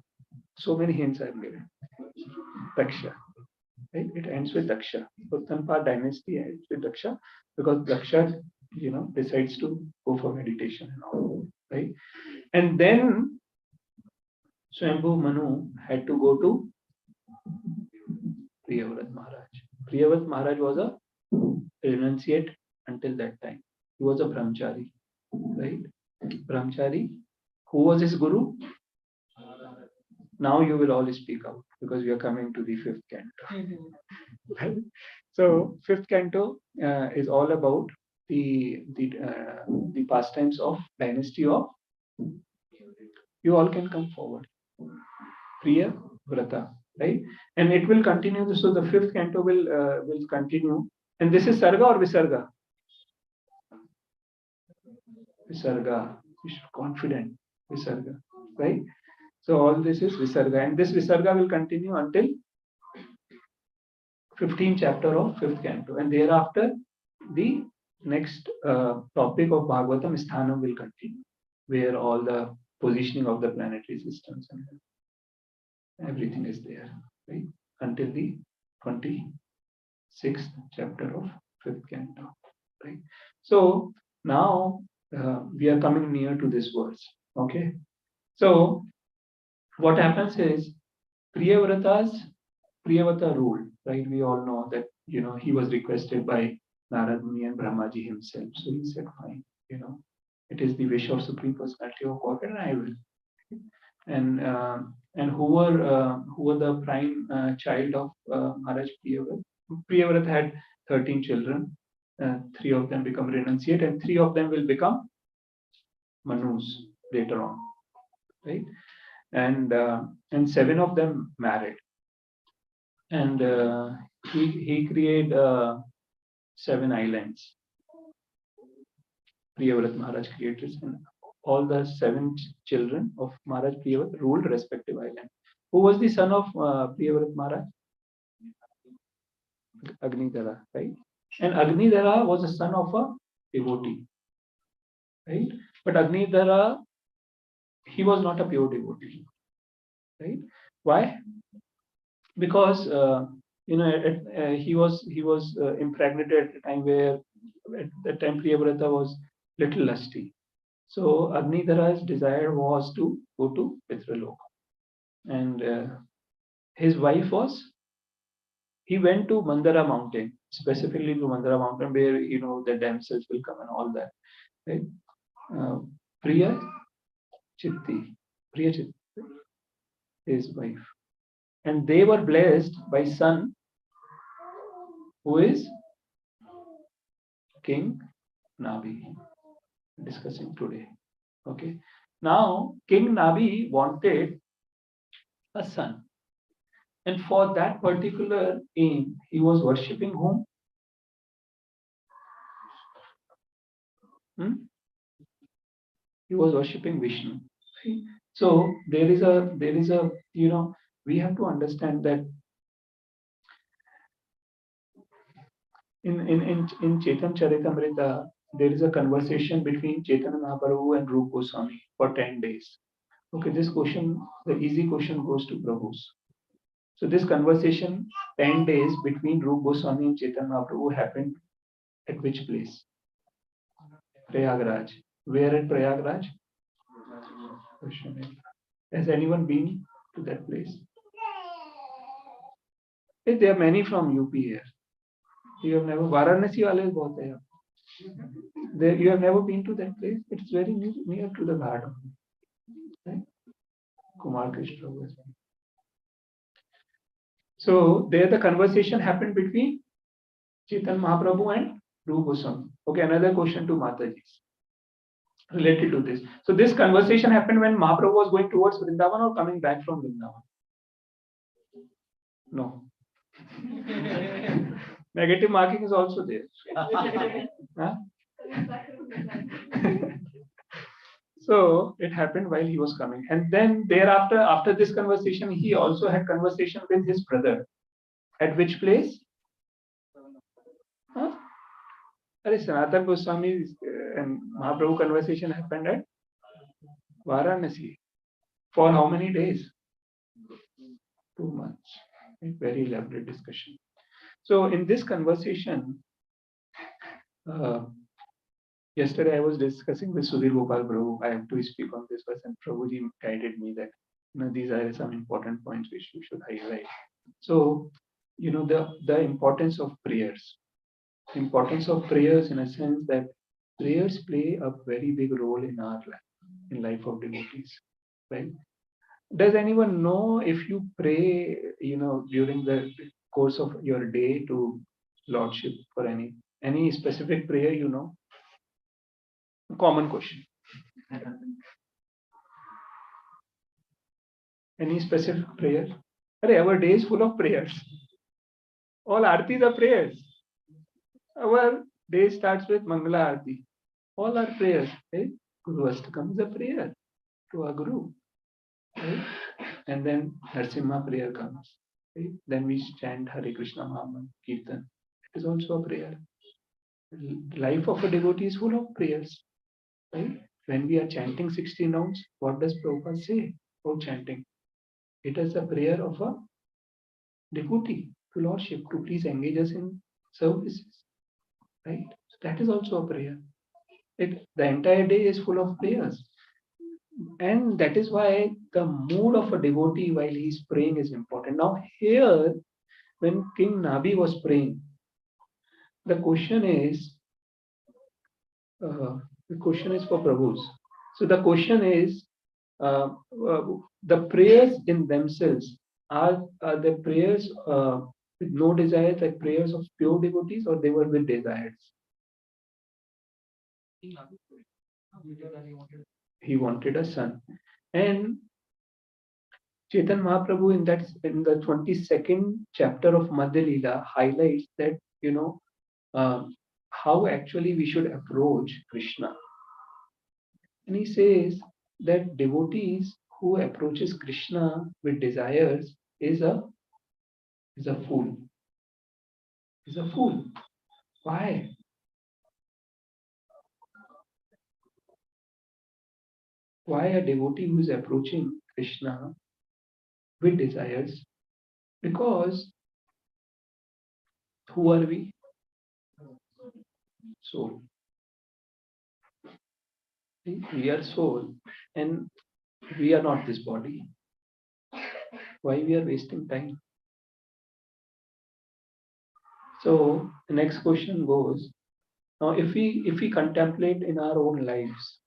So many hints I have given. Daksha. Right? It ends with Daksha. Uttanpad dynasty ends with Daksha, because Daksha, decides to go for meditation and all. Right? And then Swayambhu Manu had to go to Priyavrat Maharaj. Priyavrat Maharaj was a renunciate until that time. He was a brahmachari, right? Brahmachari. Who was his guru? Now you will all speak out. because we are coming to the fifth canto. Right? So fifth canto is all about the pastimes of dynasty of. You all can come forward. Priya Vrata, right? And it will continue. So the fifth canto will continue. And this is Sarga or Visarga? Visarga. You should confident. Visarga, right? So all this is Visarga, and this Visarga will continue until 15th chapter of fifth canto, and thereafter the next topic of Bhagavatam Sthanam will continue, where all the positioning of the planetary systems and everything is there, right? Until the 26th chapter of fifth canto, right? So now we are coming near to this verse, okay? So what happens is Priyavrata's Priyavrata rule, right? We all know that, he was requested by Narad Muni and Brahmaji himself. So he said, fine, it is the wish of Supreme Personality of Godhead, and I will. And who were the prime child of Maharaj Priyavrata? Priyavrata had 13 children. 3 of them become renunciate, and 3 of them will become Manus later on, right? And 7 of them married. And he created 7 islands. Priyavrat Maharaj created, and all the 7 children of Maharaj Priyavrat ruled respective island. Who was the son of Priyavrat Maharaj? Agnidhara, right? And Agnidhara was the son of a devotee, right? But Agnidhara, he was not a pure devotee, right? Why? Because he was impregnated at a time where at that time Priyavrata was little lusty. So Agnidhara's desire was to go to Pitraloka, and his wife he went to Mandara mountain, specifically to Mandara mountain, where the damsels will come and all that, right? Priya Chitti, his wife, and they were blessed by son who is King Nabi, discussing today. Okay, now King Nabi wanted a son, and for that particular aim he was worshipping whom? He was worshipping Vishnu. So there is a we have to understand that in Chaitanya Charitamrita there is a conversation between Chaitanya Mahaprabhu and Rupa Goswami for 10 days. Okay, this question, the easy question goes to Prabhus. So this conversation 10 days between Rupa Goswami and Chaitanya Mahaprabhu happened at which place? Prayagraj. Where at Prayagraj? Has anyone been to that place? There are many from UP here. You have never, Varanasi wale bahut hai. There, you have never been to that place? It's very near to the garden. Right? Kumar Krishna. So there the conversation happened between Chaitanya Mahaprabhu and Rupa Goswami. Okay, another question to Mataji related to this. So this conversation happened when Mahaprabhu was going towards Vrindavan or coming back from Vrindavan? No. Negative marking is also there. Huh? So it happened while he was coming, and then thereafter, after this conversation, he also had conversation with his brother. At which place? Huh? Sanatana Goswami and Mahaprabhu conversation happened at Varanasi. For how many days? 2 months. Very elaborate discussion. So in this conversation, yesterday I was discussing with Sudhir Gopal Prabhu. I have to speak on this verse, and Prabhuji guided me that these are some important points which we should highlight. So the importance of prayers. Importance of prayers in a sense that prayers play a very big role in our life, in life of devotees, right? Does anyone know if you pray, during the course of your day to Lordship for any specific prayer, Common question. Any specific prayer? Our day is full of prayers. All aartis are prayers. Our day starts with Mangala Aarti. All are prayers. Right? Guru Astakam is a prayer to our Guru. Right? And then Narsimha prayer comes. Right? Then we chant Hare Krishna Mahamantra Kirtan. It is also a prayer. Life of a devotee is full of prayers. Right? When we are chanting 16 rounds, what does Prabhupada say about chanting? It is a prayer of a devotee to Lordship to please engage us in services. Right? So that is also a prayer. The entire day is full of prayers. And that is why the mood of a devotee while he is praying is important. Now, here, when King Nabi was praying, the question is for Prabhus. So the question is, the prayers in themselves are the prayers with no desire, like prayers of pure devotees, or they were with desires? He wanted a son, and Chetan Mahaprabhu in the 22nd chapter of Madhya Leela highlights that how actually we should approach Krishna. And he says that devotees who approaches Krishna with desires is a fool. Is a fool. Why? Why a devotee who is approaching Krishna with desires? Because who are we? Soul. We are soul, and we are not this body. Why we are wasting time? So the next question goes, now if we contemplate in our own lives,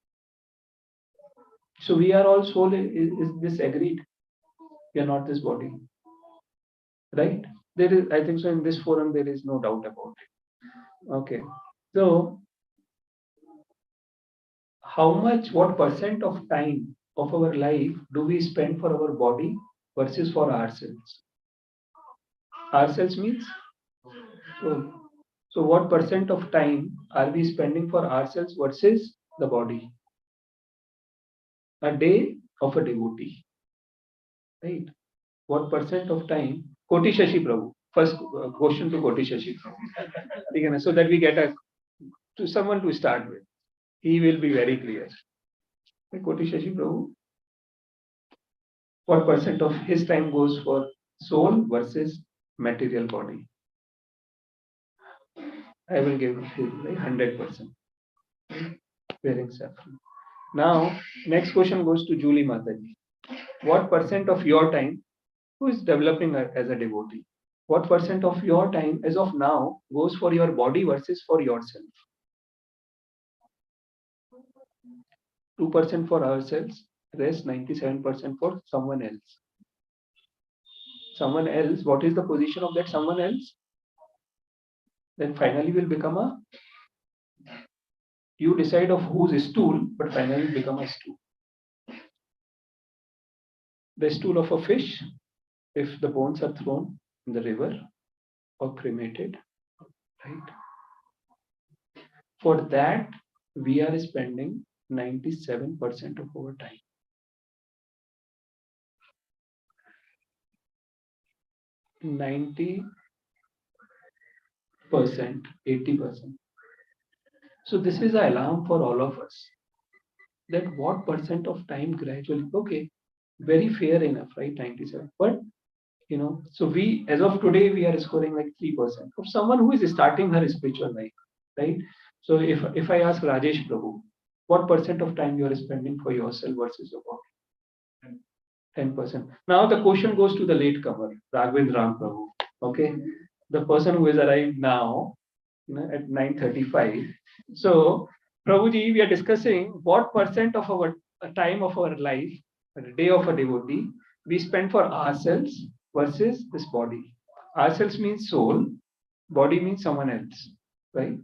so we are all soul, is this agreed? We are not this body, right? There is, I think so, in this forum there is no doubt about it. Okay, so what percent of time of our life do we spend for our body versus for ourselves? Ourselves means soul. So what percent of time are we spending for ourselves versus the body? A day of a devotee, right? What percent of time? Koti Shashi Prabhu. First question to Koti Shashi Prabhu. So that we get to someone to start with. He will be very clear. Koti Shashi Prabhu, what percent of his time goes for soul versus material body? I will give him 100%. Wearing saffron. Now, next question goes to Julie Mataji. What percent of your time, who is developing as a devotee, what percent of your time as of now goes for your body versus for yourself? 2% for ourselves, rest 97% for someone else. Someone else, what is the position of that someone else? Then finally will become you decide of whose stool, but finally become a stool. The stool of a fish, if the bones are thrown in the river or cremated, right? For that, we are spending 97% of our time. 90%, 80%. So this is an alarm for all of us. That what percent of time gradually, okay, very fair enough, right? 97. But so we, as of today, we are scoring like 3% of someone who is starting her spiritual life, right? So if I ask Rajesh Prabhu, what percent of time you are spending for yourself versus your body? 10%. Now the question goes to the latecomer, Raghavendra Ram Prabhu. Okay, the person who has arrived now, at 9:35. So, Prabhuji, we are discussing what percent of our time of our life the day of a devotee, we spend for ourselves versus this body. Ourselves means soul, body means someone else, right?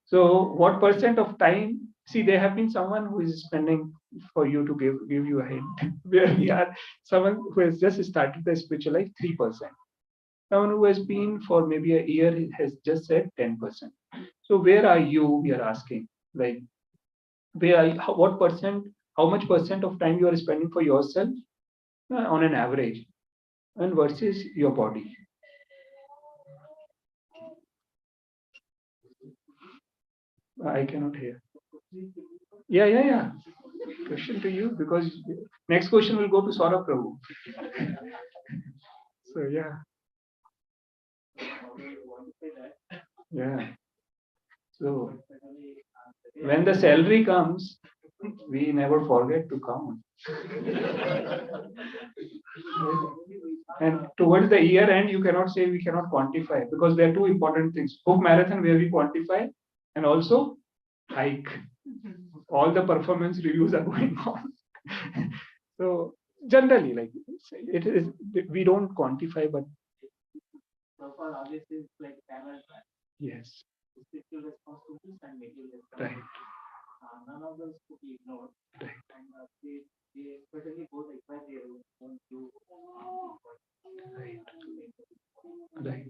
So, what percent of time? See, there have been someone who is spending for you to give you a hint. Where we are, someone who has just started the spiritual life, 3%. Someone who has been for maybe a year has just said 10%. So, where are you? We are asking, like, where are you, what percent? How much percent of time you are spending for yourself on an average, and versus your body? I cannot hear. Yeah. Question to you, because next question will go to Saurabh Prabhu. So yeah. So when the salary comes, we never forget to count. And towards the year end, you cannot say we cannot quantify, because there are two important things: book marathon where we quantify, and also hike. All the performance reviews are going on. So generally, like, it is, we don't quantify, but yes, right, right, right,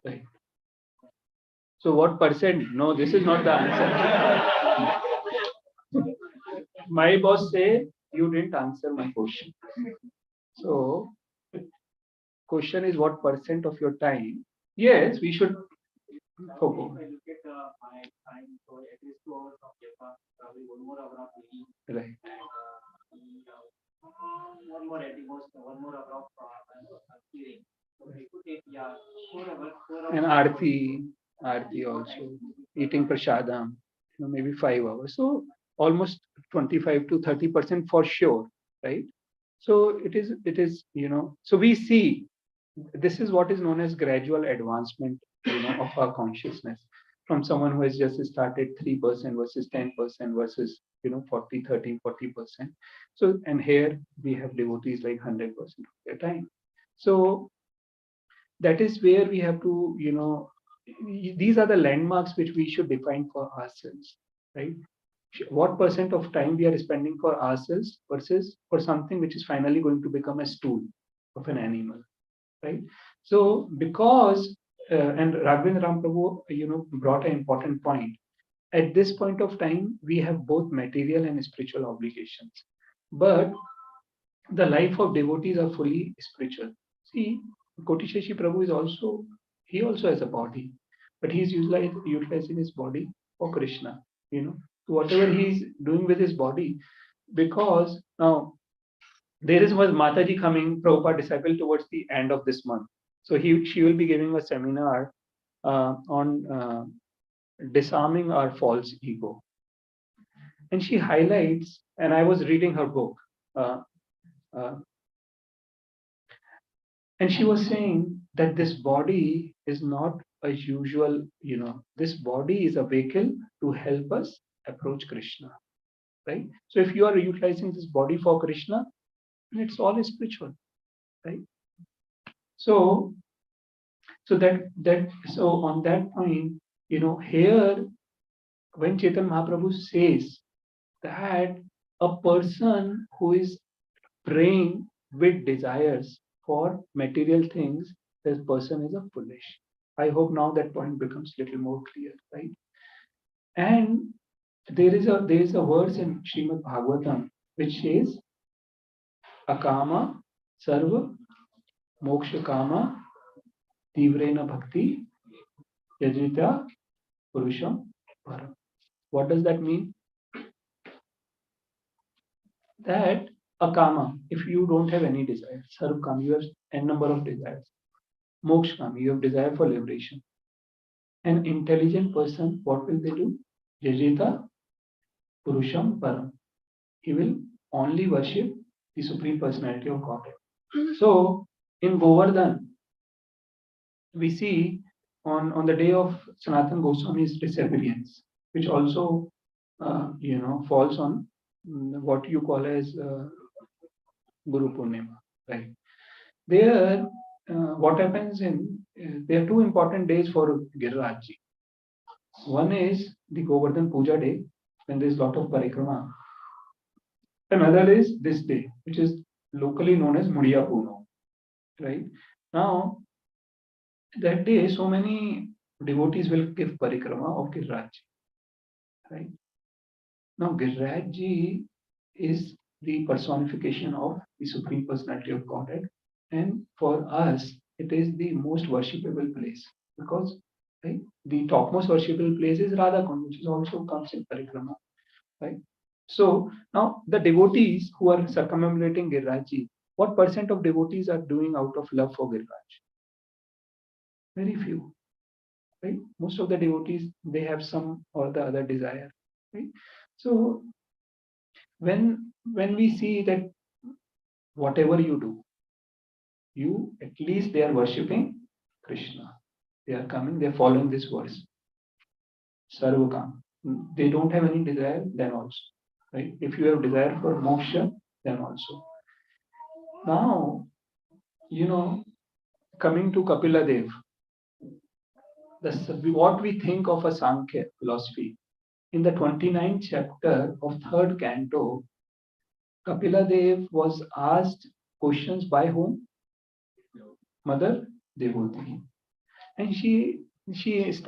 right. So what percent? No, this is not the answer. My boss say you didn't answer my question. So question is what percent of your time? Yes, we should focus. Right. And Aarti also, eating prasadam, maybe 5 hours. So almost 25 to 30% for sure, right? So it is, so we see this is what is known as gradual advancement, of our consciousness, from someone who has just started 3% versus 10% versus 40, 30, 40%. So, and here we have devotees like 100% of their time. So that is where we have to, these are the landmarks which we should define for ourselves, right? What percent of time we are spending for ourselves versus for something which is finally going to become a stool of an animal, right? So because and Raghavendra Ram Prabhu, brought an important point. At this point of time, we have both material and spiritual obligations, but the life of devotees are fully spiritual. See, Kotishashi Prabhu is also, he also has a body, but he's utilizing his body for Krishna. So whatever he's doing with his body, because now there is was Mataji coming, Prabhupada disciple, towards the end of this month. So she will be giving a seminar on disarming our false ego, and she highlights. And I was reading her book. Uh, uh, And she was saying that this body is not a usual, this body is a vehicle to help us approach Krishna, right? So if you are utilizing this body for Krishna, then it's all spiritual, right? So, so on that point, here when Chaitanya Mahaprabhu says that a person who is praying with desires for material things, this person is a foolish. I hope now that point becomes little more clear, right? And there is a verse in Srimad Bhagavatam which says, Akama Sarva Moksha Kama Tivrena Bhakti Yajita Purusham Param. What does that mean? That akama, if you don't have any desire, sarvkam, you have n number of desires. Mokshkam, you have desire for liberation. An intelligent person, what will they do? Yajita Purusham Param. He will only worship the Supreme Personality of Godhead. So in Govardhan, we see on the day of Sanatan Goswami's disappearance, which also falls on what you call as Guru Purnima, right? There, what happens there are two important days for Girirajji. One is the Govardhan Puja day, when there is lot of parikrama. Another is this day, which is locally known as Mudiya Puno, right? Now, that day, so many devotees will give parikrama of Girirajji, right? Now, Girirajji is the personification of the Supreme Personality of Godhead, and for us, it is the most worshipable place, because right, the topmost worshipable place is Radhakund, which is also comes in parikrama, right? So now the devotees who are circumambulating Girirajji, what percent of devotees are doing out of love for Giriraj? Very few, right? Most of the devotees, they have some or the other desire, right? So when we see that whatever you do, you at least they are worshipping Krishna. They are coming, they are following this verse. Sarvakam. They don't have any desire, then also. Right? If you have desire for moksha, then also. Now, coming to Kapila Dev, what we think of a Sankhya philosophy. In the 29th chapter of 3rd canto, Kapila Dev was asked questions by whom? Mother Devoti. And she asked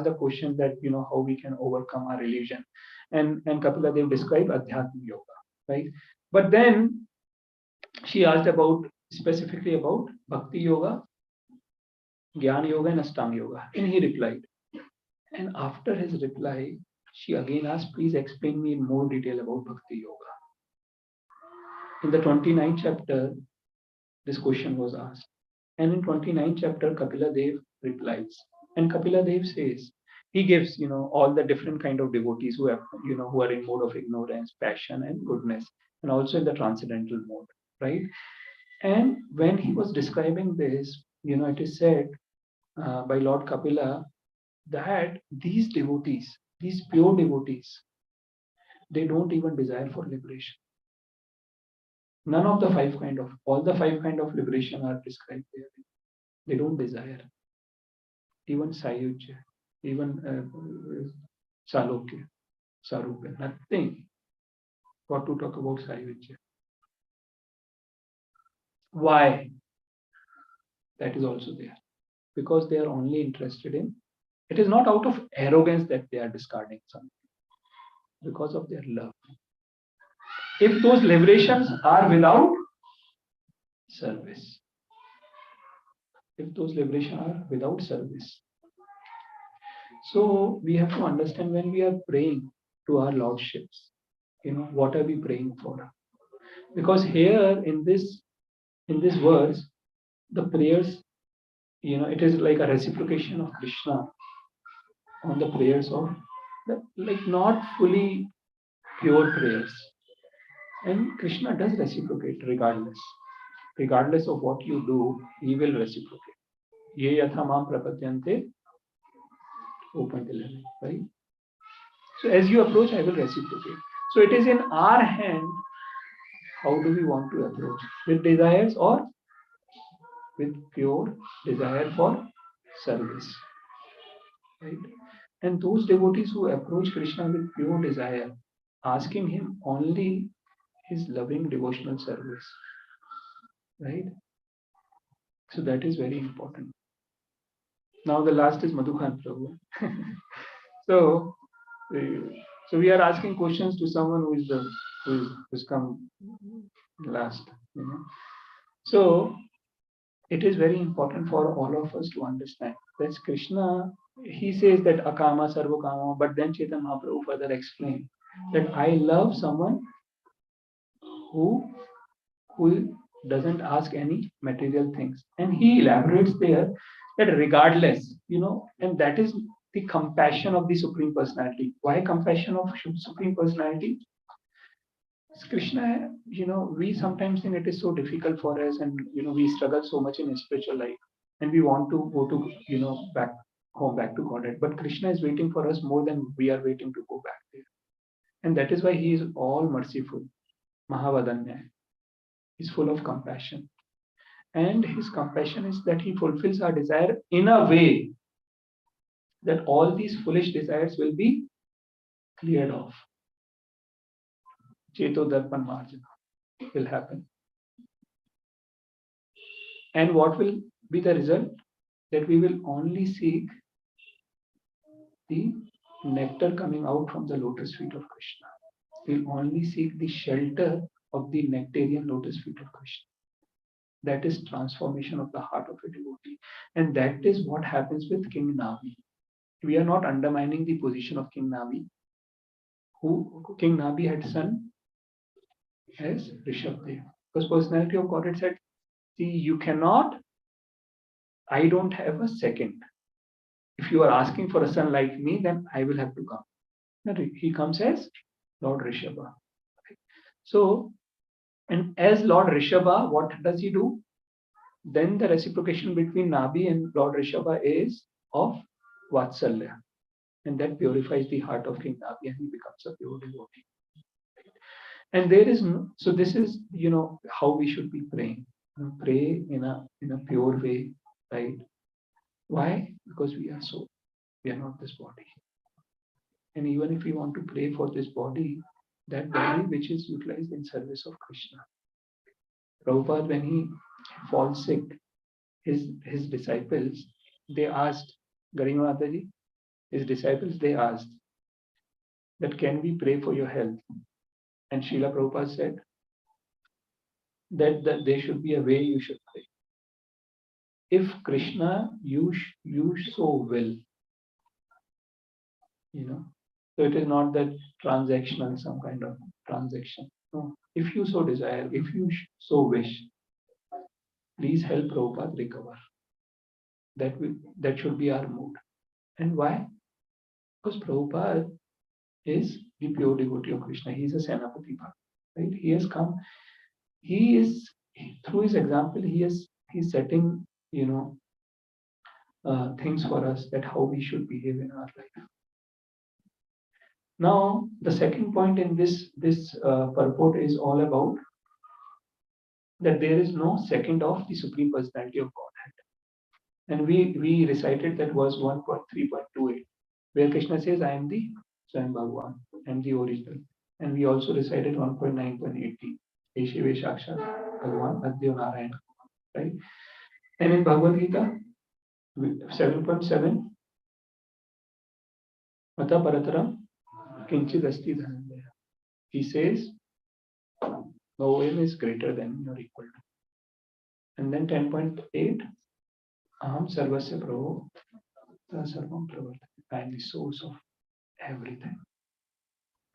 the question that how we can overcome our religion, and Kapila Dev described Adhyatma Yoga, right? But then she asked specifically about Bhakti Yoga, Jnana Yoga, and Ashtanga Yoga, and he replied. And after his reply, she again asked, please explain me in more detail about Bhakti Yoga. In the 29th chapter, this question was asked. And in 29th chapter, Kapila Dev replies. And Kapila Dev says, he gives, all the different kind of devotees who have, who are in mode of ignorance, passion, and goodness, and also in the transcendental mode, right? And when he was describing this, it is said by Lord Kapila that these devotees, these pure devotees, they don't even desire for liberation. None of the all the five kind of liberation are described there. They don't desire. Even Sayujya, even Salokya, Sarupya, nothing. What to talk about Sayujya? Why? That is also there. Because they are only interested in, it is not out of arrogance that they are discarding something, because of their love. If those liberations are without service, if those liberations are without service, so we have to understand when we are praying to our lordships, what are we praying for? Because here in this verse, the prayers, it is like a reciprocation of Krishna on the prayers of like not fully pure prayers. And Krishna does reciprocate regardless of what you do, he will reciprocate. Ye yatha mam prapadyante, open the level, right? So as you approach, I will reciprocate. So it is in our hand. How do we want to approach? With desires or with pure desire for service, right? And those devotees who approach Krishna with pure desire, asking him only his loving devotional service, right? So that is very important. Now the last is Madhukant Prabhu. So we are asking questions to someone who's come last. So it is very important for all of us to understand that Krishna, he says that Akama Sarvakama, but then Chaitanya Mahaprabhu further explained that I love someone who doesn't ask any material things. And he elaborates there that regardless, and that is the compassion of the Supreme Personality. Why compassion of Supreme Personality? Krishna, we sometimes think it is so difficult for us, and we struggle so much in spiritual life, and we want to go to back home, back to Godhead. But Krishna is waiting for us more than we are waiting to go back there, and that is why he is all merciful. Mahavadanya. He's full of compassion. And his compassion is that he fulfills our desire in a way that all these foolish desires will be cleared off. Cheto Darpan Marjana will happen. And what will be the result? That we will only seek the nectar coming out from the lotus feet of Krishna. We'll only seek the shelter of the nectarian lotus feet of Krishna. That is transformation of the heart of a devotee. And that is what happens with King Navi. We are not undermining the position of King Navi. King Navi had son as Rishabdev. Because personality of God had said, see, you cannot, I don't have a second. If you are asking for a son like me, then I will have to come. But he comes as Lord Rishabha. So, and as Lord Rishabha, what does he do? Then the reciprocation between Nabi and Lord Rishabha is of Vatsalya. And that purifies the heart of King Nabi and he becomes a pure devotee. And there is no, so this is, how we should be praying. Pray in a pure way, right? Why? Because we are not this body. And even if we want to pray for this body, that body which is utilized in service of Krishna. Prabhupada, when he falls sick, his disciples, they asked, Garima Mataji, his disciples, they asked that can we pray for your health? And Srila Prabhupada said that there should be a way you should pray. If Krishna you so will, so it is not that transactional, some kind of transaction. No, if you so desire, if you so wish, please help Prabhupada recover. That should be our mood. And why? Because Prabhupada is the pure devotee of Krishna. He is a Senapati Bhakt, right? He has come. He is, through his example, he's setting, things for us that how we should behave in our life. Now, the second point in this purport is all about that there is no second of the Supreme Personality of Godhead. And we recited that verse 1.3.28, where Krishna says, I am the Swayam Bhagavan, I am the original. And we also recited 1.9.18, Eshive Shakshat Bhagavan Adya Narayan, right? And in Bhagavad Gita 7.7, Mata Parataram Kinchid Asti Dhanandaya. He says, no one is greater than or equal to. And then 10.8, Aham Sarvasya Prabhu Sarvam Pravartati. I am the source of everything.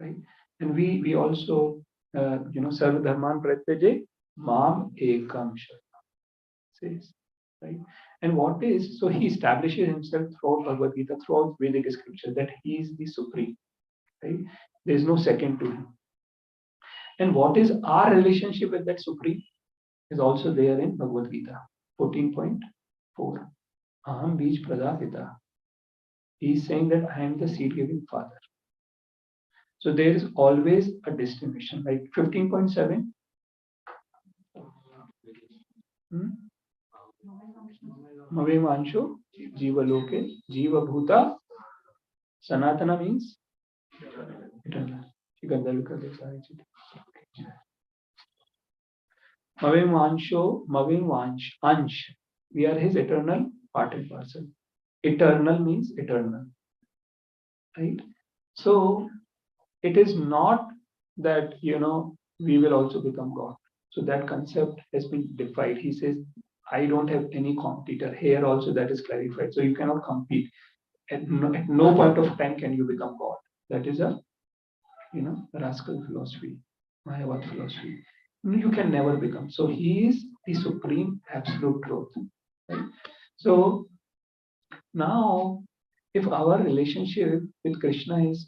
Right? And we also, Sarva Dharman Pratyaje Mam Ekam Sharma says. Right? And what is, so he establishes himself throughout Bhagavad Gita, throughout Vedic scripture, that he is the supreme. Right? There is no second to him. And what is our relationship with that supreme is also there in Bhagavad Gita 14.4. Aham Bij Pradapita. He is saying that I am the seed-giving father. So there is always a destination. Like 15.7. Mave Mansho Jiva Loke Jiva Bhuta. Sanatana means eternal. Mave Mansho, Mave Vansh, Ansh. We are his eternal part and parcel. Eternal means eternal. Right? So it is not that, we will also become God. So that concept has been defied. He says, I don't have any competitor. Here also that is clarified. So you cannot compete. At no point of time can you become God. That is a, rascal philosophy, Mayavad philosophy. You can never become. So he is the supreme absolute truth. Right? So now, if our relationship with Krishna is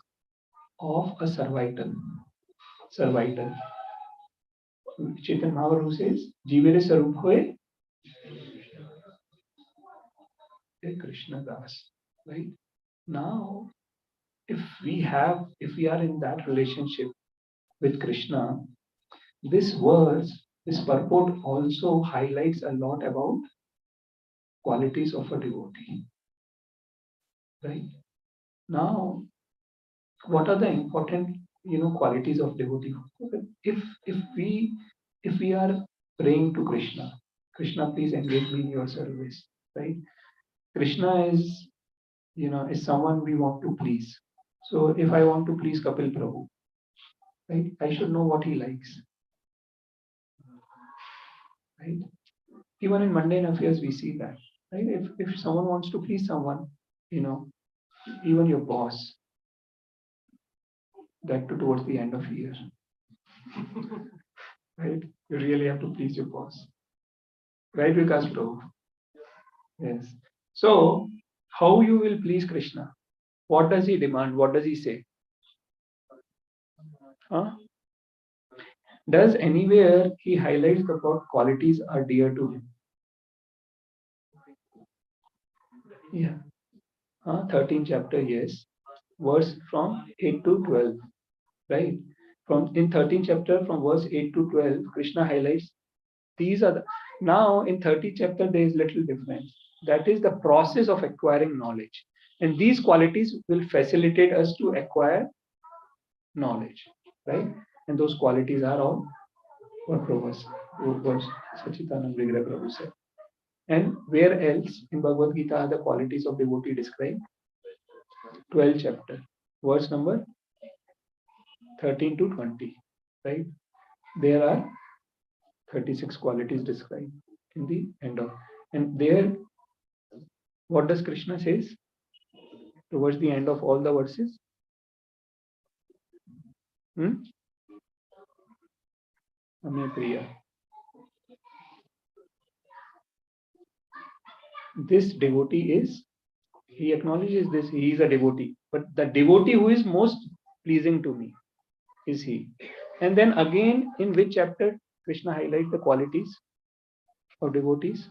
of a survival, Chaitanya Mahaprabhu says, Jivere Sarup Hoye Krishna Das. Right? Now, if we are in that relationship with Krishna, This verse, this purport also highlights a lot about qualities of a devotee. Right? Now, what are the important qualities of devotee? If we are praying to Krishna, Krishna, please engage me in your service, right? Krishna is someone we want to please. So if I want to please Kapil Prabhu, right, I should know what he likes, right? Even in mundane affairs, we see that, right? If someone wants to please someone, you know, even your boss, that too towards the end of the year, right? You really have to please your boss, right? Vikas Prabhu. Yes. So, how you will please Krishna? What does he demand? What does he say? Huh? Does anywhere he highlights the what qualities are dear to him? Yeah. 13th chapter, yes. Verse from 8 to 12, right? From in 13th chapter, from verse 8 to 12, Krishna highlights these are the. Now in 30th chapter, there is little difference. That is the process of acquiring knowledge. And these qualities will facilitate us to acquire knowledge, right? And those qualities are all what Sachidanand Vigraha Prabhu said. And where else in Bhagavad Gita are the qualities of devotee described? 12th chapter, verse number 13 to 20, right? There are 36 qualities described in the end of. And there, what does Krishna says towards the end of all the verses? Ame Priya. This devotee is, he acknowledges this, he is a devotee. But the devotee who is most pleasing to me is he. And then again, in which chapter Krishna highlights the qualities of devotees?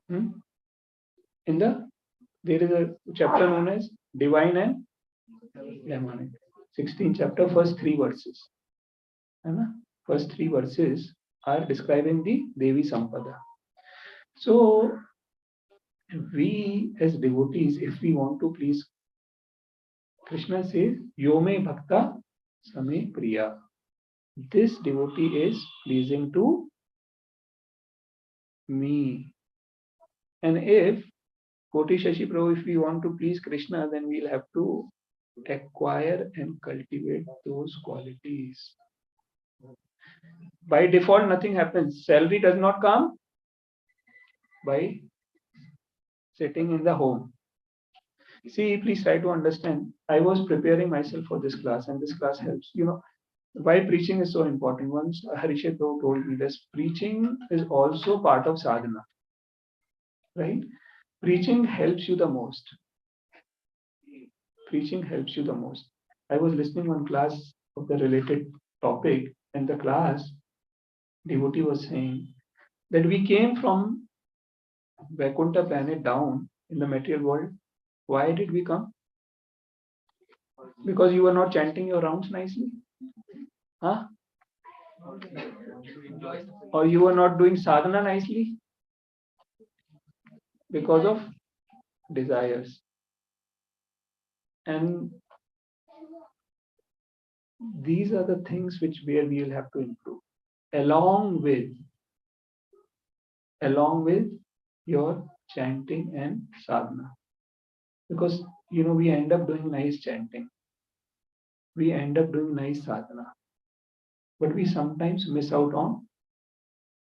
In there is a chapter known as Divine and Demonic. 16th chapter, first three verses. First three verses are describing the Devi Sampada. So we as devotees, if we want to please Krishna, says Yome Bhakta Same Priya. This devotee is pleasing to me. And if Koti Shashi Prabhu, if we want to please Krishna, then we'll have to acquire and cultivate those qualities. By default, nothing happens. Salary does not come by sitting in the home. See, please try to understand. I was preparing myself for this class, and this class helps. Why preaching is so important. Once Harishet told me this, preaching is also part of sadhana, right? Preaching helps you the most. Preaching helps you the most. I was listening one class of the related topic, and the class devotee was saying that we came from Vaikuntha planet down in the material world. Why did we come? Because you were not chanting your rounds nicely? Huh? Or you were not doing sadhana nicely? Because of desires. And these are the things where we will have to improve. Along with your chanting and sadhana. Because we end up doing nice chanting. We end up doing nice sadhana. But we sometimes miss out on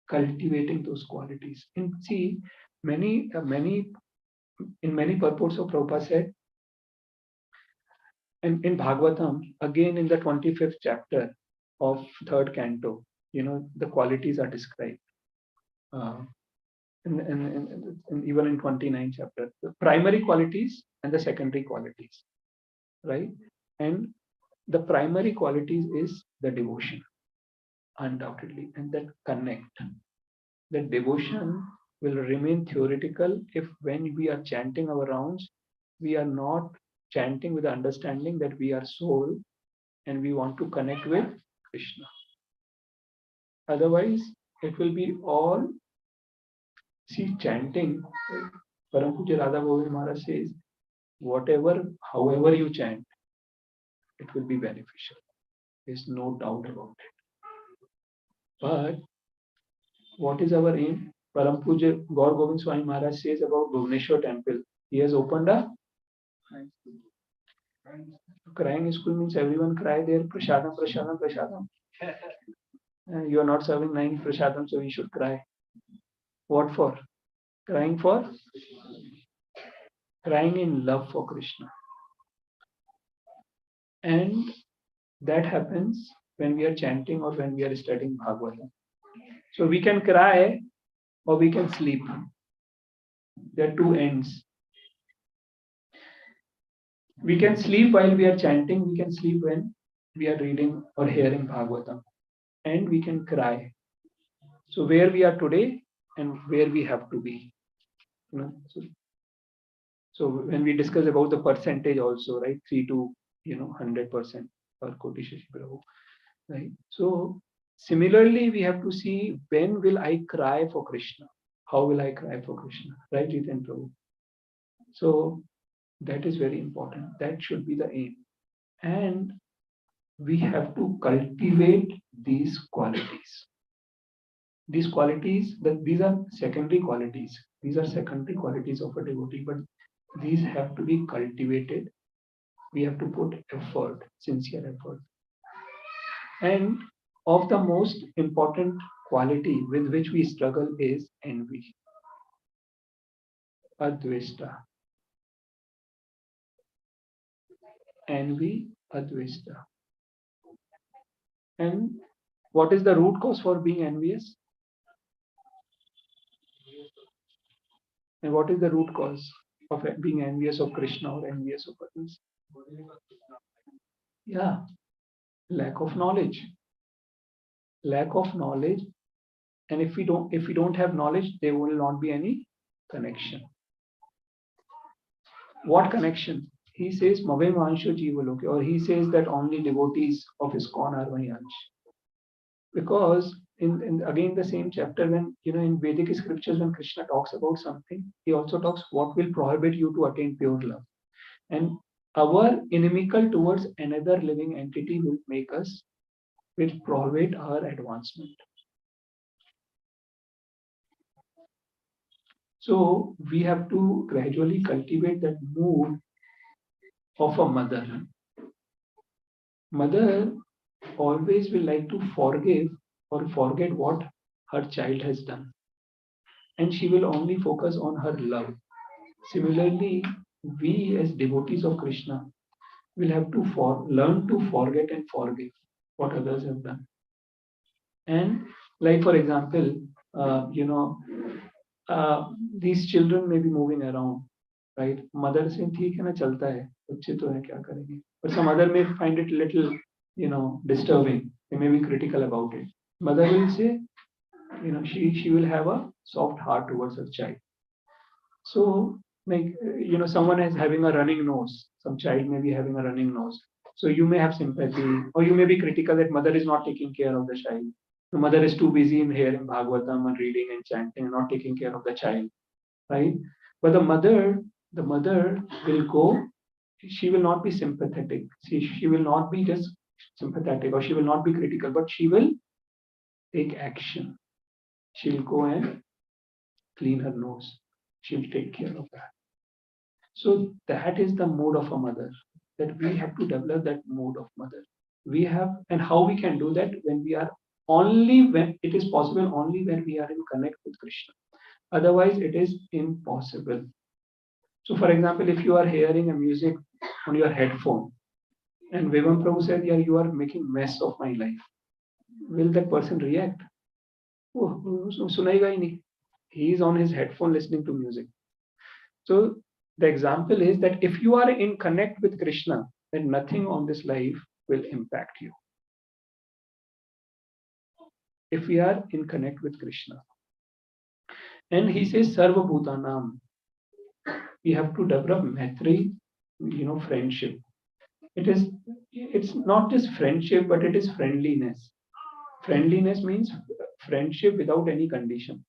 cultivating those qualities. And see, many purports of Prabhupada said, and in Bhagavatam, again in the 25th chapter of third canto, the qualities are described. And even in 29th chapter, the primary qualities and the secondary qualities, right? And the primary qualities is the devotion, undoubtedly, and that connect. That devotion will remain theoretical if when we are chanting our rounds, we are not chanting with the understanding that we are soul and we want to connect with Krishna. Otherwise, it will be all, see, chanting. Param Pujya Radha Govind Maharaj says, however you chant, it will be beneficial. There's no doubt about it. But what is our aim? Param Pujya Gaur Govind Swami Maharaj says about Bhubaneswar temple. He has opened a crying school, means everyone cry there. Prasadam, prasadam, prasadam. You are not serving 9 prasadam, so you should cry. What for? Crying for? Crying in love for Krishna. And that happens when we are chanting or when we are studying Bhagavatam. So we can cry or we can sleep. There are two ends. We can sleep while we are chanting, we can sleep when we are reading or hearing Bhagavatam, and we can cry. So where we are today and where we have to be. You know, so when we discuss about the percentage also, right? 3 to 100% for Koti Shashi Prabhu, right? So similarly, we have to see, when will I cry for Krishna? How will I cry for Krishna? Right, Jiten Prabhu? So that is very important. That should be the aim. And we have to cultivate these qualities. These qualities, these are secondary qualities. These are secondary qualities of a devotee, but these have to be cultivated. We have to put effort, sincere effort. And of the most important quality with which we struggle is envy. Advesta. Envy, advesta. And what is the root cause for being envious? And what is the root cause of being envious of Krishna or envious of others? Yeah, lack of knowledge. Lack of knowledge. And if we don't have knowledge, there will not be any connection. What connection? He says, Mave Mansho Jivaloke, or he says that only devotees of ISKCON are my ansh. Because in again the same chapter, when in Vedic scriptures, when Krishna talks about something, he also talks what will prohibit you to attain pure love. And our inimical towards another living entity will prohibit our advancement. So we have to gradually cultivate that mood of a mother. Mother always will like to forgive or forget what her child has done. And she will only focus on her love. Similarly, we as devotees of Krishna will have to learn to forget and forgive what others have done. And like, for example, these children may be moving around, right? Mother saying, "ठीक है ना, चलता है, बच्चे तो है, क्या करेंगे?" But some other may find it little, disturbing. They may be critical about it. Mother will say, she will have a soft heart towards her child. So, like, someone is having a running nose. Some child may be having a running nose. So you may have sympathy, or you may be critical that mother is not taking care of the child. The mother is too busy in hearing Bhagavatam and reading and chanting and not taking care of the child, right? But the mother will go, she will not be sympathetic. She will not be just sympathetic, or she will not be critical, but she will take action. She'll go and clean her nose. She'll take care of that. So that is the mood of a mother, that we have to develop that mood of mother. And how we can do that? When it is possible, only when we are in connect with Krishna. Otherwise, it is impossible. So, for example, if you are hearing a music on your headphone, and Vivam Prabhu said, "Yeah, you are making mess of my life," will that person react? Oh, sunayega hi nahi. He is on his headphone listening to music. So the example is that if you are in connect with Krishna, then nothing on this life will impact you. If we are in connect with Krishna. And he says, Sarva Bhutanam. We have to develop Maitri friendship. It's not just friendship, but it is friendliness. Friendliness means friendship without any condition.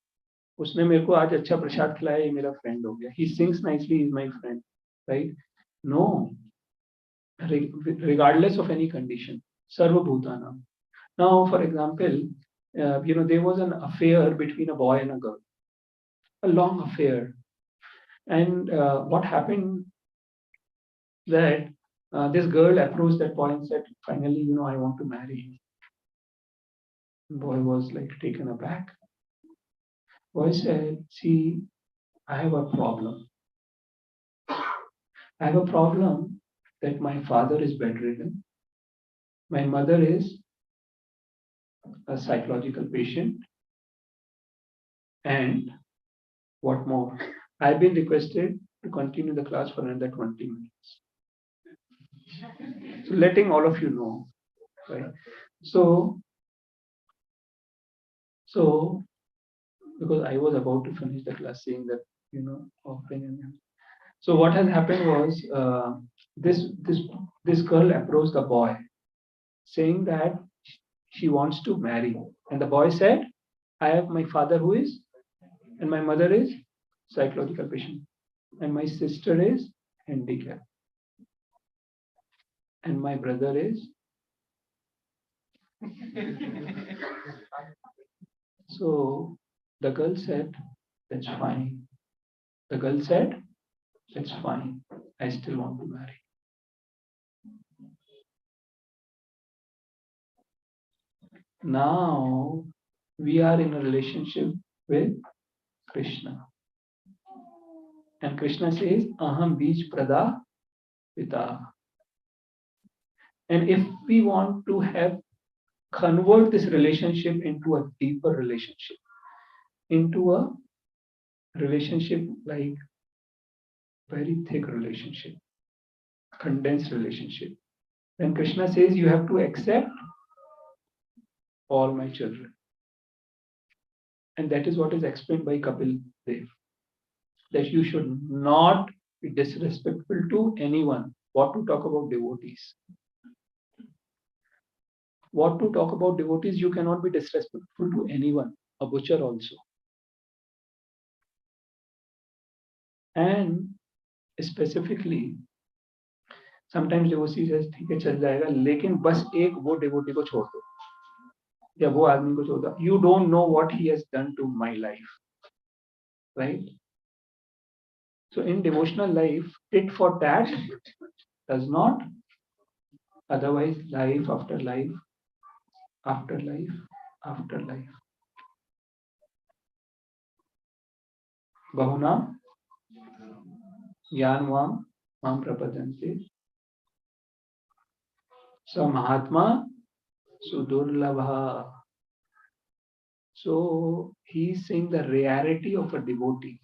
उसने मेरे को आज अच्छा प्रसाद खिलाया, ये मेरा friend हो गया. He sings nicely, is my friend, right? No, regardless of any condition. Sarvabhutanam. Now, for example, there was an affair between a boy and a girl, a long affair, and what happened that this girl approached that boy and said, "Finally, I want to marry you." The boy was like taken aback. Boy said, "See, I have a problem. I have a problem that my father is bedridden. My mother is a psychological patient. And what more? I've been requested to continue the class for another 20 minutes." So letting all of you know, right? So because I was about to finish the class saying that, offering. So what has happened was this girl approached the boy saying that she wants to marry. And the boy said, "I have my father who is, and my mother is psychological patient, and my sister is handicapped, and my brother is." So the girl said, "That's fine." The girl said, "That's fine. I still want to marry." Now we are in a relationship with Krishna. And Krishna says, "Aham bij prada pita." And if we want to convert this relationship into a deeper relationship, into a relationship like very thick relationship, condensed relationship, then Krishna says you have to accept all my children. And that is what is explained by Kapil Dev, that you should not be disrespectful to anyone. What to talk about devotees? What to talk about devotees? You cannot be disrespectful to anyone, a butcher also. And specifically, sometimes devotee says, "ठीक है चल जाएगा, लेकिन बस एक वो devotee को छोड़ दो, या वो आदमी को छोड़ दो. You don't know what he has done to my life." Right? So in devotional life, tit for tat does not. Otherwise, life after life, after life, after life. Bahuna Jnanvam Mam Prapadante Sa Mahatma Sudurlabha. So he is saying the rarity of a devotee.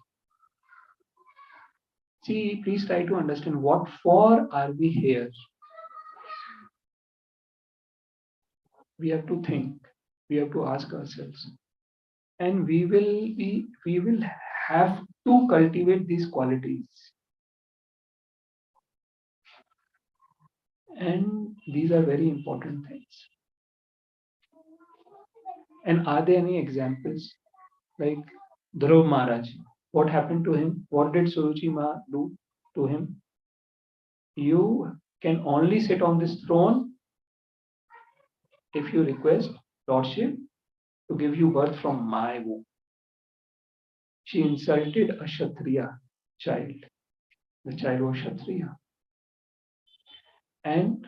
See, please try to understand what for are we here. We have to think. We have to ask ourselves, and we will have to cultivate these qualities. And these are very important things. And are there any examples like Dhruv Maharaj? What happened to him? What did Suruchi Ma do to him? You can only sit on this throne if you request Lordship to give you birth from my womb. She insulted a Kshatriya child. The child was Kshatriya. And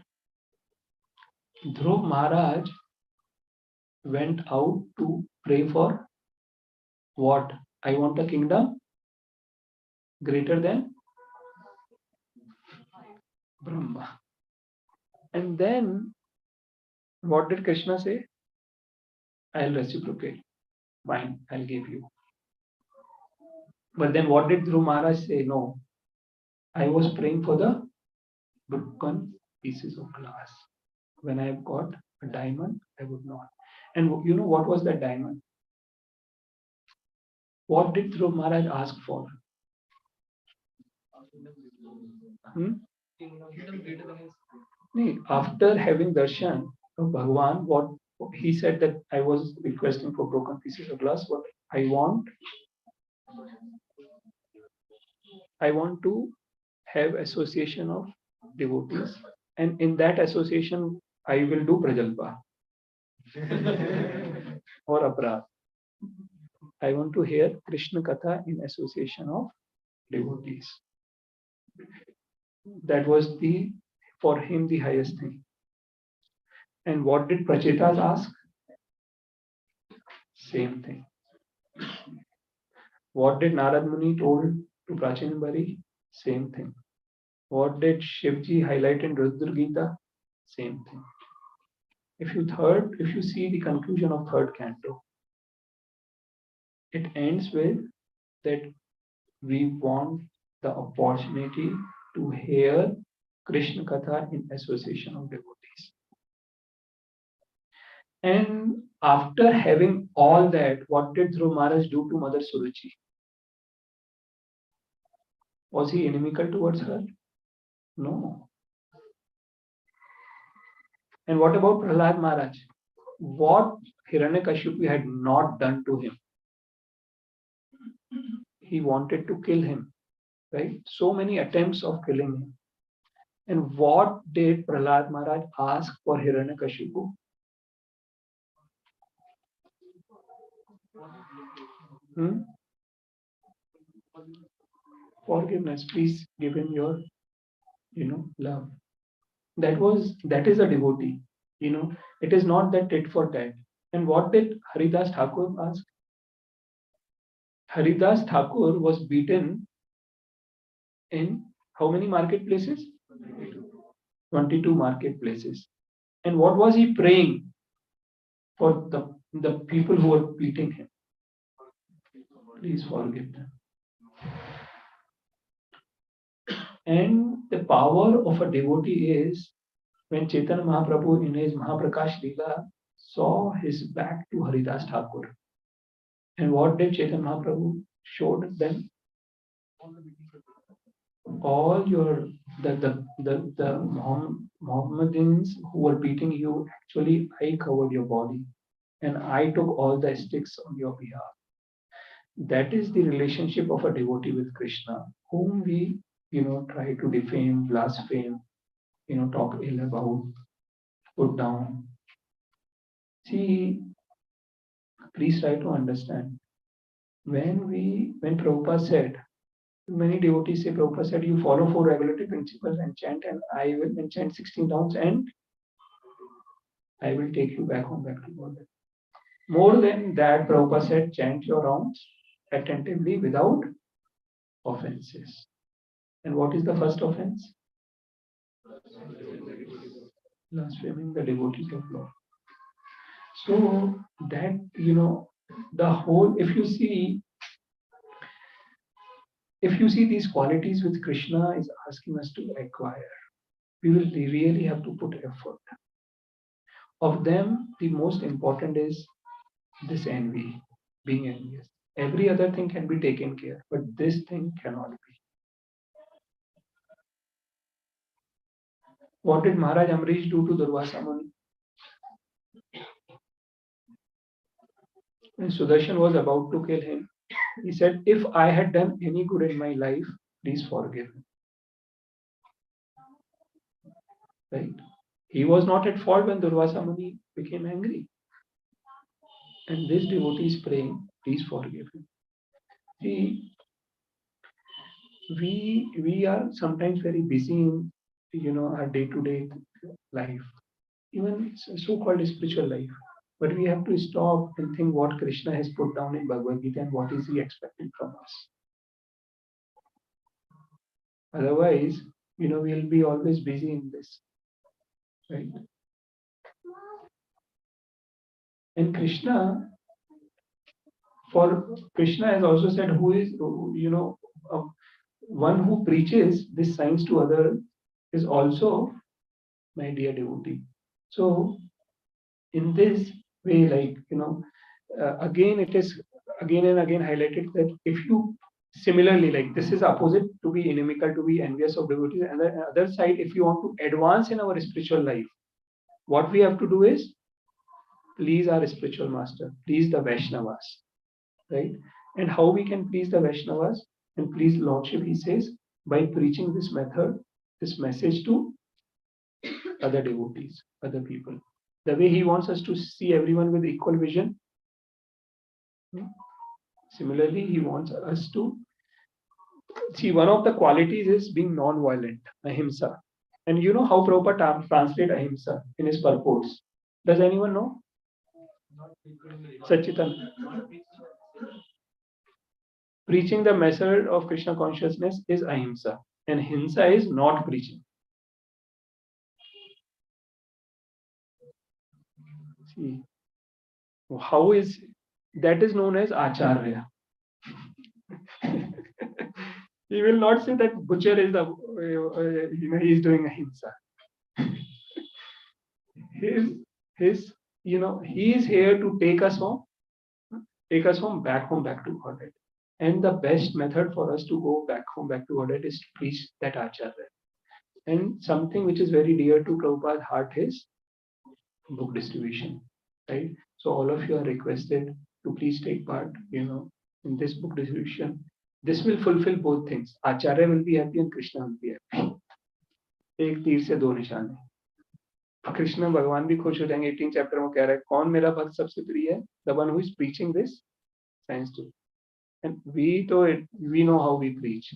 Dhruv Maharaj went out to pray for what? I want a kingdom greater than Brahma. And then what did Krishna say? I'll reciprocate. Fine, I'll give you. But then what did Dhruv Maharaj say? No, I was praying for the broken pieces of glass. When I've got a diamond, I would not. And you know what was that diamond? What did Dhruv Maharaj ask for? After having darshan of Bhagwan, what he said that I was requesting for broken pieces of glass. What I want to have association of devotees, and in that association, I will do prajalpa or apra. I want to hear Krishna Katha in association of devotees. That was for him the highest thing. And what did Prachetas ask? Same thing. What did Narad Muni told to Prachin Bari? Same thing. What did Shivji highlight in Rudra Gita? Same thing. If you see the conclusion of third canto, it ends with that we want the opportunity to hear Krishna Katha in association of devotees. And after having all that, what did Dhruv Maharaj do to Mother Suruchi? Was he inimical towards her? No. And what about Prahlad Maharaj? What Hiranyakashipu had not done to him? He wanted to kill him, right? So many attempts of killing him. And what did Prahlad Maharaj ask for Hiranyakashipu? Forgiveness. Please give him your, love. That is a devotee. It is not that tit for tat. And what did Haridas Thakur ask? Haridas Thakur was beaten in how many marketplaces? 22 marketplaces. And what was he praying for the people who were beating him? Please forgive them. And the power of a devotee is when Chaitanya Mahaprabhu in his Mahaprakash Leela saw his back to Haridas Thakur. And what did Chaitanya Mahaprabhu showed them? All the Mohammedans who were beating you, actually I covered your body and I took all the sticks on your behalf. That is the relationship of a devotee with Krishna, whom we, try to defame, blaspheme, talk ill about, put down. See, please try to understand. When Prabhupada said, many devotees say, Prabhupada said, you follow 4 regulative principles and chant, and I will chant 16 rounds and I will take you back home, back to God. More than that, Prabhupada said, chant your rounds attentively without offenses. And what is the first offense? Blaspheming the devotees of Lord. So that, the whole, if you see these qualities which Krishna is asking us to acquire, we will really have to put effort. Of them, the most important is this envy, being envious. Every other thing can be taken care, but this thing cannot be. What did Maharaj Amrish do to Durvasa Muni? When Sudarshan was about to kill him, he said, if I had done any good in my life, please forgive me. Right? He was not at fault when Durvasa Muni became angry. And this devotee is praying, please forgive him. See, we are sometimes very busy in our day-to-day life, even so-called spiritual life. But we have to stop and think what Krishna has put down in Bhagavad Gita and what is he expecting from us. Otherwise, we'll be always busy in this. Right? And Krishna has also said, who is, one who preaches this science to others is also my dear devotee. So in this way, again, it is again and again highlighted that if you Similarly, like this is opposite to be inimical, to be envious of devotees. And the other side, if you want to advance in our spiritual life, what we have to do is please our spiritual master, please the Vaishnavas, right? And how we can please the Vaishnavas and please Lordship, he says, by preaching this method, this message to other devotees, other people. The way he wants us to see everyone with equal vision. Similarly, he wants us to see one of the qualities is being non-violent, ahimsa. And you know how Prabhupada translate ahimsa in his purports? Does anyone know? Sachitan. Preaching the message of Krishna consciousness is ahimsa, and hinsa is not preaching. See, how is that is known as acharya. He will not say that butcher is the he is doing ahimsa. His he is here to take us home back to Godhead. And the best method for us to go back to Godhead is to preach that acharya. And something which is very dear to Prabhupada's heart is book distribution, right? So all of you are requested to please take part, in this book distribution. This will fulfill both things. Acharya will be happy and Krishna will be happy. एक तीर से दो निशान है. कृष्ण भगवान भी खुश हो जाएंगे. 18 चैप्टर में कह रहा है कौन मेरा भक्त सबसे प्रिय है? The one who is preaching this science to. And we know how we preach.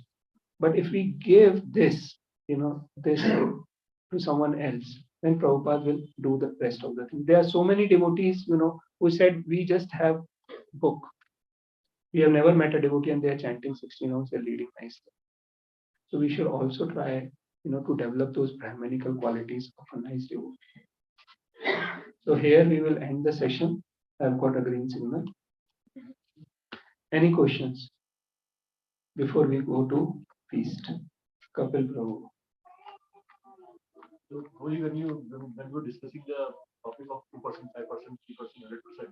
But if we give this, this to someone else, then Prabhupada will do the rest of the thing. There are so many devotees, who said we just have book. We have never met a devotee and they are chanting 16 hours, they're leading nicely. So we should also try, to develop those brahmanical qualities of a nice devotee. So here we will end the session. I've got a green signal. Any questions before we go to feast? Kapil Prabhu. So, when you were discussing the topic of 2%, 5%, 3%,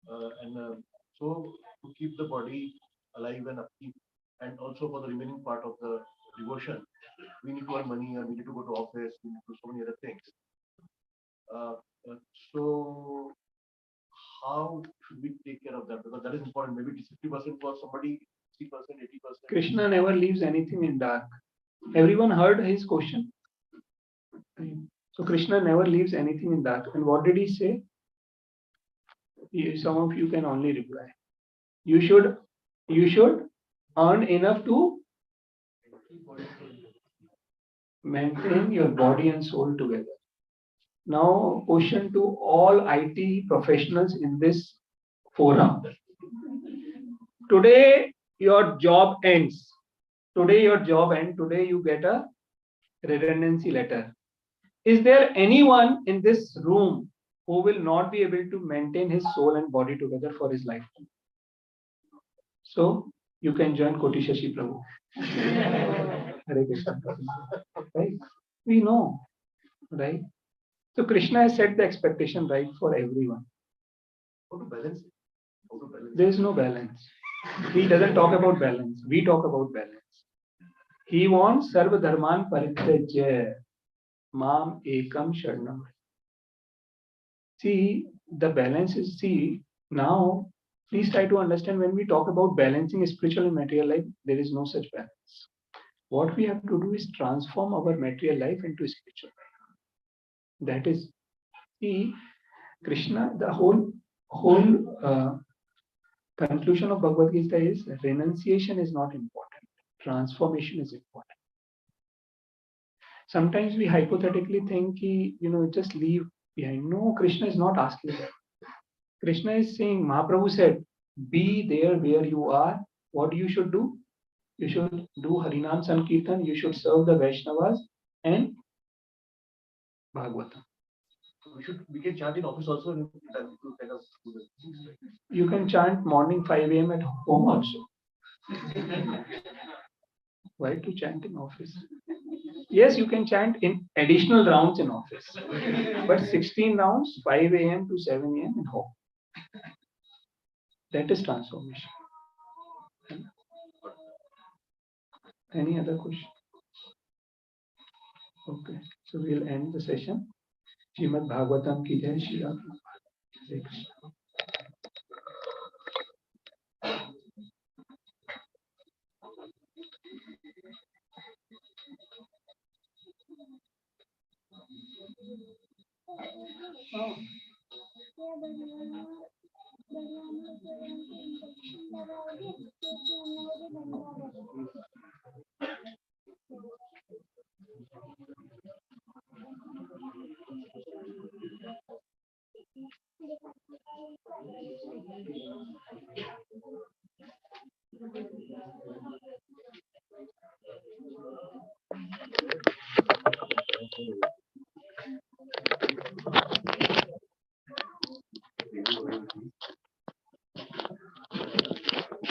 100%, and so to keep the body alive and upkeep, and also for the remaining part of the devotion, we need to earn money, and we need to go to office, we need to do so many other things. So how should we take care of that? Because that is important. Maybe 50% for somebody, 60%, 80%. Krishna never leaves anything in dark. Everyone heard his question. So Krishna never leaves anything in dark. And what did he say? Some of you can only reply. You should earn enough to maintain your body and soul together. Now, question to all IT professionals in this forum. Today, your job ends. Today you get a redundancy letter. Is there anyone in this room who will not be able to maintain his soul and body together for his lifetime? So you can join Koti Shashi Prabhu. Hare Krishna. Right? We know, right? So Krishna has set the expectation right for everyone. How to balance it? There is no balance. He doesn't talk about balance. We talk about balance. He wants Sarva Dharman Parityajya Mam Ekam Sharanam. See, the balance is, now, please try to understand when we talk about balancing spiritual and material life, there is no such balance. What we have to do is transform our material life into spiritual life. That is, Krishna, the whole conclusion of Bhagavad Gita is renunciation is not important. Transformation is important. Sometimes we hypothetically think, just leave behind. No, Krishna is not asking that. Krishna is saying, Mahaprabhu said, be there where you are. What you should do? You should do Harinam Sankirtan, you should serve the Vaishnavas and Bhagavatam. We can chant in office also. You can chant morning 5 a.m. at home also. Why to chant in office? Yes, you can chant in additional rounds in office. But 16 rounds, 5 a.m. to 7 a.m. in home. That is transformation. Any other question? Okay, so we'll end the session. Srimad Bhagavatam ki jai, Shri Ram. Hare Krishna.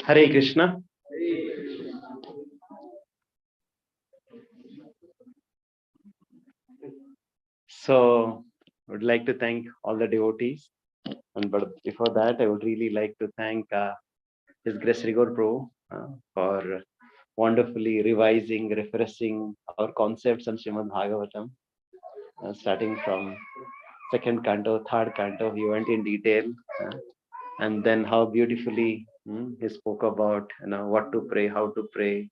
Hare Krishna. So, I would like to thank all the devotees. But before that, I would really like to thank His Grace Rigor Pro for wonderfully revising, refreshing our concepts on Srimad Bhagavatam, starting from second canto, third canto. He went in detail, and then how beautifully he spoke about what to pray, how to pray,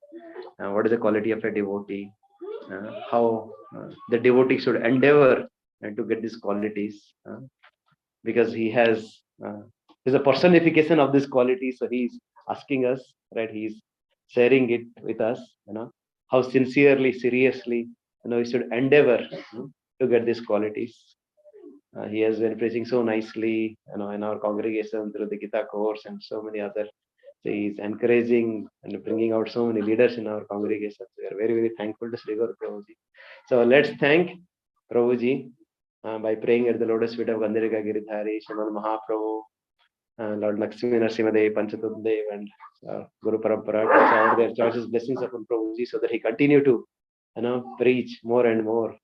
what is the quality of a devotee, how the devotee should endeavor to get these qualities, because he has is a personification of this quality. So he's asking us, right? He's sharing it with us, how sincerely, seriously, we should endeavor to get these qualities. He has been preaching so nicely, in our congregation through the Gita course and so many other. So he's encouraging and bringing out so many leaders in our congregation. We are very, very thankful to Sri Gaur Prabhuji. So let's thank Prabhuji by praying at the lotus feet of Gandirika Giridhari, Sriman Mahaprabhu, Lord Lakshmi Narasimhadev, Panchatadev, and Guru Parampara to shower their choices blessings upon Prabhuji so that he continue to, preach more and more.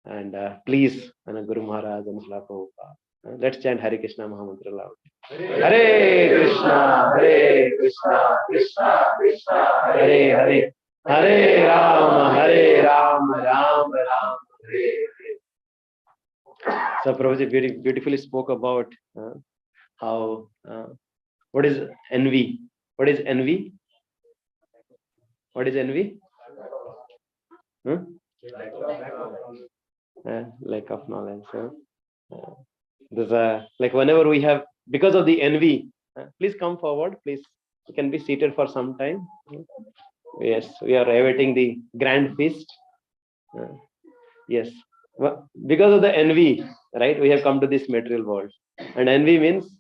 And please, Guru Maharaj and Srila Prabhupada. Let's chant Hare Krishna Mahamantra loud. Hare Krishna, Krishna Krishna, Hare Hare, Hare Ram, Ram Ram, Hare Hare. So Prabhuji beautifully spoke about how what is envy? What is envy? What is envy? Lack of knowledge. There's like whenever we have, because of the envy, please come forward. Please, you can be seated for some time. Yes, we are awaiting the grand feast. Yes, well, because of the envy, right? We have come to this material world, and envy means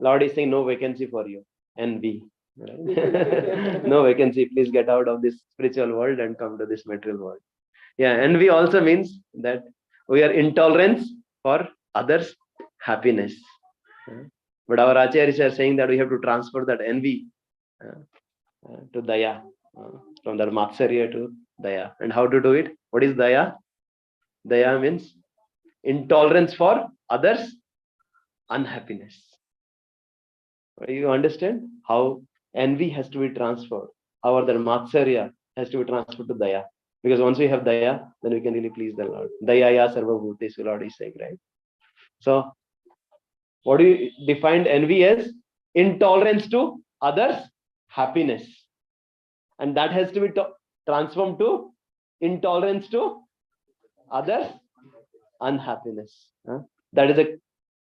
Lord is saying no vacancy for you. Envy. Right? No vacancy. Please get out of this spiritual world and come to this material world. Yeah, envy also means that we are intolerant for others' happiness. But our acharyas are saying that we have to transfer that envy to daya, from that matsarya to daya. And how to do it? What is daya? Daya means intolerance for others' unhappiness. You understand how envy has to be transferred, how that matsarya has to be transferred to daya. Because once we have daya, then we can really please the Lord. Dayaya sarva bhutesu, Lord is saying, right? So, what do you define envy as? Intolerance to others' happiness. And that has to be transformed to intolerance to others' unhappiness. That is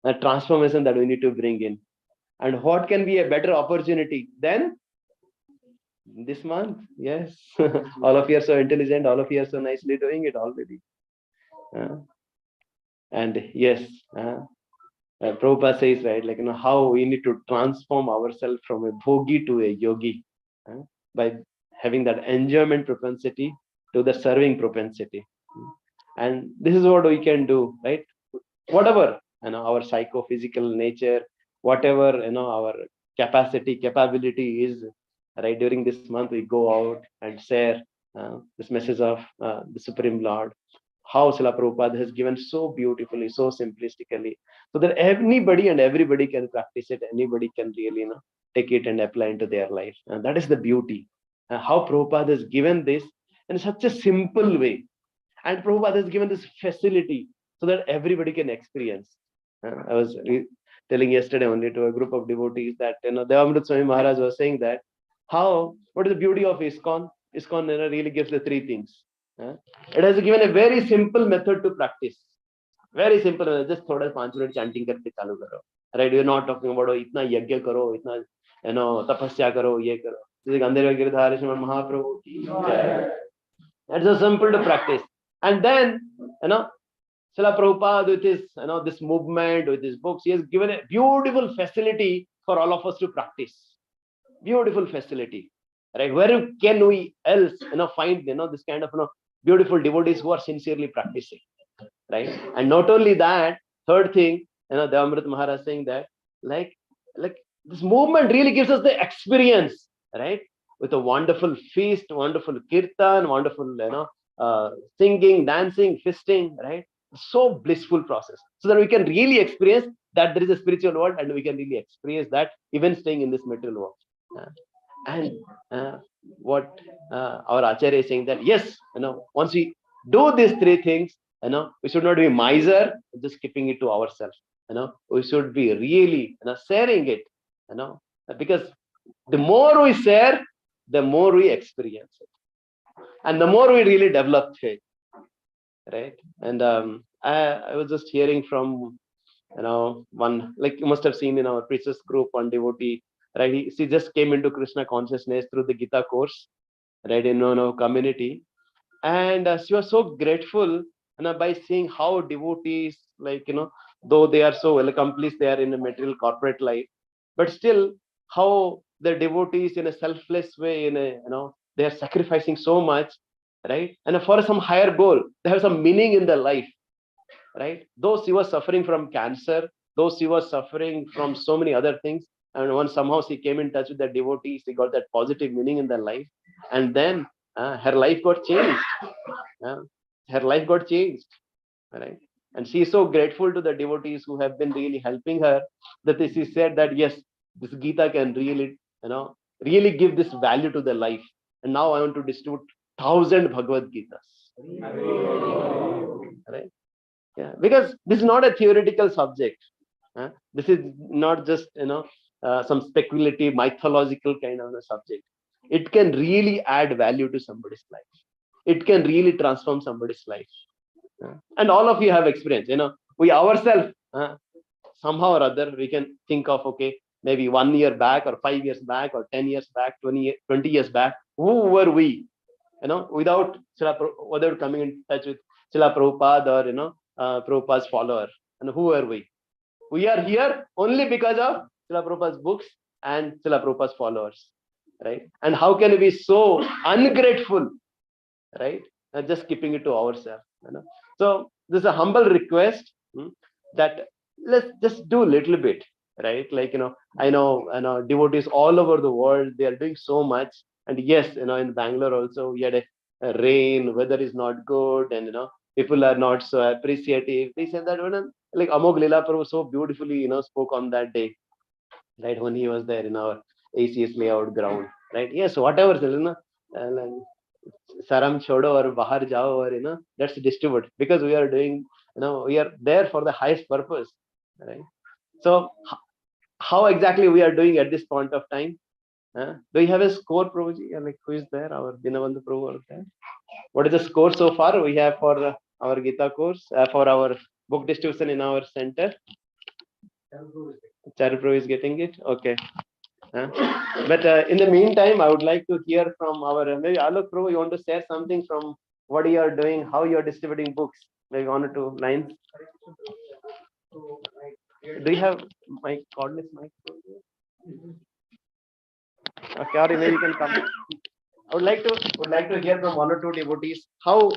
a transformation that we need to bring in. And what can be a better opportunity than this month? Yes. All of you are so intelligent. All of you are so nicely doing it already. And yes, Prabhupada says, right, like, how we need to transform ourselves from a bhogi to a yogi by having that enjoyment propensity to the serving propensity. And this is what we can do, right? Whatever, our psychophysical nature, whatever, our capability is, right? During this month, we go out and share this message of the Supreme Lord. How Srila Prabhupada has given so beautifully, so simplistically, so that anybody and everybody can practice it. Anybody can really, take it and apply into their life. And that is the beauty. how Prabhupada has given this in such a simple way. And Prabhupada has given this facility so that everybody can experience. I was telling yesterday only to a group of devotees that, Devamrita Swami Maharaj was saying that what is the beauty of ISKCON? ISKCON really gives the three things. It has given a very simple method to practice. Very simple. Just thoda 5 minute chanting karke chalu karo. Right? We're not talking about itna yajna karo, itna tapasya karo, ye karo. Jaiसे Gandhir Giridhar Sriman Mahaprabhu ki jai. It's so simple to practice. And then, Srila Prabhupada with his, this movement, with his books, he has given a beautiful facility for all of us to practice. Beautiful facility, right? Where can we else, find, this kind of, beautiful devotees who are sincerely practicing, right? And not only that, third thing, Devamrita Maharaj saying that, like this movement really gives us the experience, right? With a wonderful feast, wonderful kirtan, wonderful, singing, dancing, feasting, right? So blissful process, so that we can really experience that there is a spiritual world, and we can really experience that even staying in this material world. And what our Acharya is saying that yes, once we do these three things, we should not be miser, just keeping it to ourselves. We should be really, sharing it. Because the more we share, the more we experience it, and the more we really develop faith, right? And I was just hearing from one, like you must have seen in our preachers group, one devotee, right? She just came into Krishna consciousness through the Gita course, right, in our community, and she was so grateful, by seeing how devotees, like though they are so well accomplished, they are in a material corporate life, but still how the devotees in a selfless way, they are sacrificing so much, right? And for some higher goal, they have some meaning in their life, right? Though she was suffering from cancer, though she was suffering from so many other things, and once somehow she came in touch with the devotees, she got that positive meaning in their life, and then her life got changed. uh, Her life got changed, right? And she is so grateful to the devotees who have been really helping her, that she said that yes, this Gita can really, really give this value to the life. And now I want to distribute 1,000 Bhagavad Gitas. Right? Yeah, because this is not a theoretical subject. This is not just some speculative mythological kind of a subject. It can really add value to somebody's life. It can really transform somebody's life. And all of you have experience. We ourselves, somehow or other, we can think of, okay, maybe 1 year back or 5 years back or 10 years back, 20 years back, who were we? Without coming in touch with Srila Prabhupada or Prabhupada's follower. And who are we? We are here only because of Srila Prabhupada's books and Srila Prabhupada's followers, right? And how can we be so ungrateful, right? And just keeping it to ourselves. So this is a humble request, that let's just do a little bit, right? Like I know devotees all over the world, they are doing so much. And yes, in Bangalore also we had a rain, weather is not good, and people are not so appreciative. They said that like Amog Lila Prabhu so beautifully spoke on that day, right, when he was there in our ACS layout ground, right? Yes, whatever, Saram chodo or bahar jao, or let's distribute, because we are doing, we are there for the highest purpose, right? So how exactly we are doing at this point of time? Do you have a score, Prabhuji? Like, who is there? Our Dinabandhu Prabhu are there. What is the score so far we have for our Gita course, for our book distribution in our center? Charipro is getting it. Okay. But in the meantime, I would like to hear from our, maybe Alok Prabhu, you want to share something from what you are doing, how you are distributing books, maybe 1 or 2 lines. Do you have my cordless mic? Okay, or maybe you can come. I would like to hear from 1 or 2 devotees how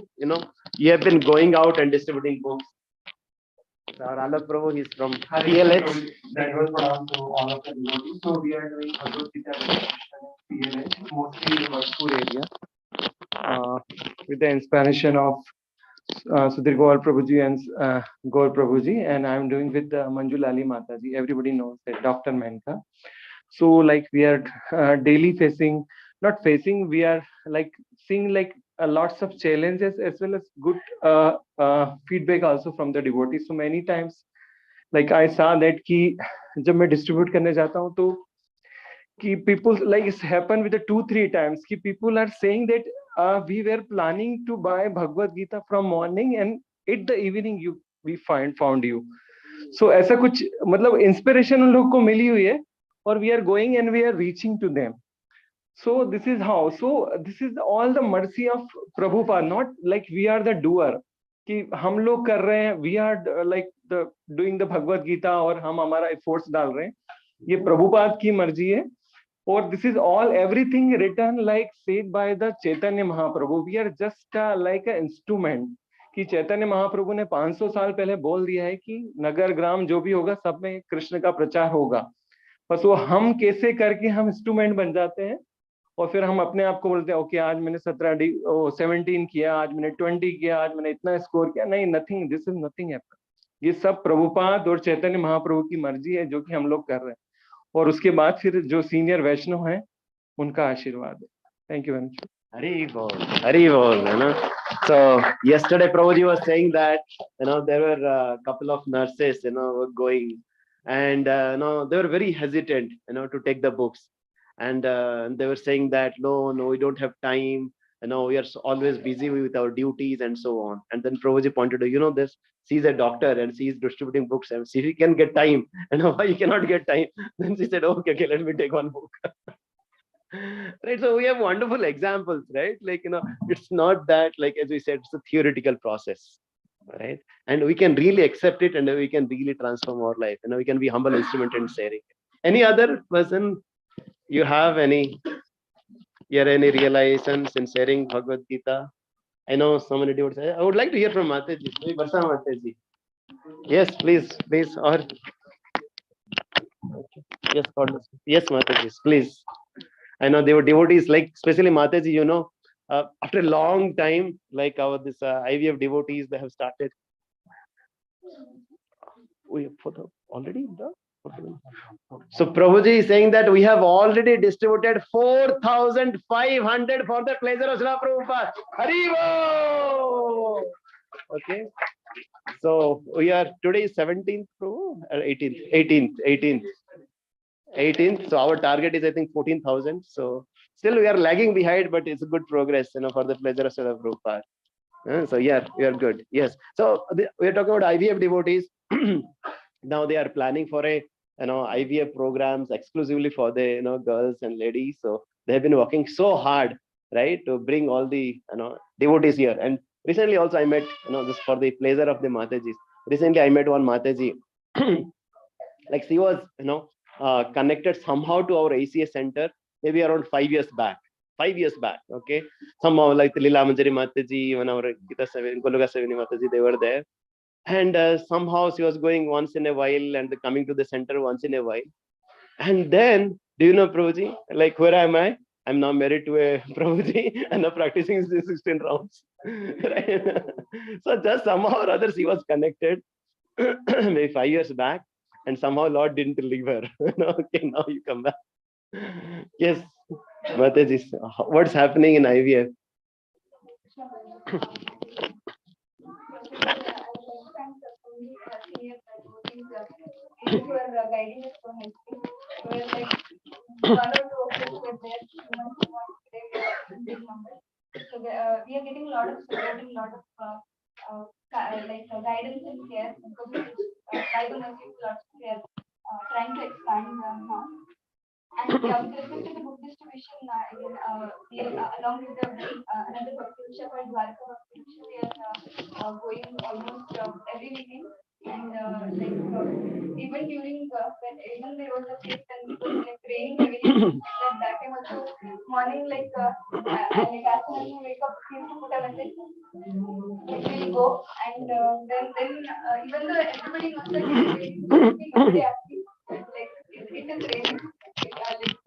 you have been going out and distributing books. So our Alok Prabhu, he's from PLH. That was pronounced to all of the devotees. So we are doing Bhagavad Gita PLH, mostly in the Bhojpur area, with the inspiration of Sudhir Gaur Prabhuji and Gaur Prabhuji, and I'm doing with Manju Lali Mataji. Everybody knows that Dr. Menka. So like we are daily facing not facing, we are like seeing like lots of challenges as well as good feedback also from the devotees. So many times like I saw that कि जब मैं distribute करने जाता हूँ तो कि people like it's happened with the 2-3 times कि people are saying that we were planning to buy Bhagavad Gita from morning and at the evening we found you. So ऐसा कुछ मतलब inspiration उन लोग को मिली हुई है और we are going and we are reaching to them. So this is how. So this is all the mercy of Prabhupada, not like we are the doer. कि हम लोग कर रहे हैं, we are like the doing the Bhagavad Gita और हम हमारा efforts डाल रहे हैं. ये प्रभुपाद की मर्जी है. और this is all everything written like said by the Chaitanya Mahaprabhu. We are just like an instrument. कि चैतन्य महाप्रभु ने 500 साल पहले बोल दिया है कि नगर ग्राम जो भी होगा सब में कृष्ण का प्रचार होगा. बस वो हम कैसे करके हम इंस्ट्रूमेंट बन जाते हैं और फिर हम अपने आप को बोलते हैं ओके आज मैंने 17 किया, आज मैंने 20 किया, आज मैंने इतना स्कोर किया. नहीं, nothing, this is nothing happen. ये सब प्रभुपाद और चैतन्य महाप्रभु की मर्जी है जो कि हम लोग कर रहे हैं और उसके बाद फिर जो सीनियर वैष्णव हैं उनका आशीर्वाद है. Thank you very much. Hari Bol, Hari Bol, you know. So yesterday Prabhuji was saying that, you know, there were a couple of nurses, you know, were going and, you know, they were very hesitant, you know, to take the books. And they were saying that, no, we don't have time. You know, we are always busy with our duties and so on. And then Prabhuji pointed out, you know, this, she's a doctor and she's distributing books and she can get time. And why you cannot get time? Then she said, okay, let me take one book. Right, so we have wonderful examples, right? Like, you know, it's not that, like as we said, it's a theoretical process, right? And we can really accept it and we can really transform our life. You know, we can be humble instrument in sharing. Any other person, you have any realizations in sharing Bhagavad Gita? I know so many would say, I would like to hear from Mataji. Varsa Mataji. Yes, please, or yes, God bless you. Yes, Mataji, please. I know they were devotees, like especially Mataji, you know, after a long time, like our this IVF devotees, they have started. We already done. So Prabhuji is saying that we have already distributed 4,500 for the pleasure of Srila Prabhupada. Haribo! Okay. So we are today is 17th, Prabhu, 18th. So our target is I think 14,000. So still we are lagging behind, but it's a good progress, you know, for the pleasure of Srila Prabhupada. So yeah, we are good. Yes. So we are talking about IVF devotees. Now they are planning for a, you know, IVF programs exclusively for the, you know, girls and ladies. So they have been working so hard, right, to bring all the, you know, devotees here. And recently also I met, you know, this for the pleasure of the Matajis. Recently I met one Mataji, like she was, you know, connected somehow to our ACA center maybe around 5 years back. 5 years back, okay. Somehow like the Lila Manjari Mataji, when our Gita Savini, Kologa Savini Mataji, they were there. And somehow she was going once in a while and coming to the center once in a while. And then, do you know Prabhuji? Like, where am I? I'm now married to a Prabhuji and I'm practicing 16 rounds. Right? So just somehow or other she was connected maybe 5 years back and somehow Lord didn't leave her. Okay, now you come back. Yes, Mataji, what's happening in IVF? Guiding us so nicely. Where like one or two of us were there, today we are big numbers. So we are getting a lot of support and a lot of guidance and care because by the mercy of Lord, we are trying to expand now. And with respect to the book distribution, we along with the another Bhakti called Dwarka Bhakti, we are going almost every weekend. And even during when even there was a shift and it was like raining heavily, that time also morning like as soon as we wake up, we used to put a message. We'll go and then even though everybody knows that it's raining, nobody asking like it is raining.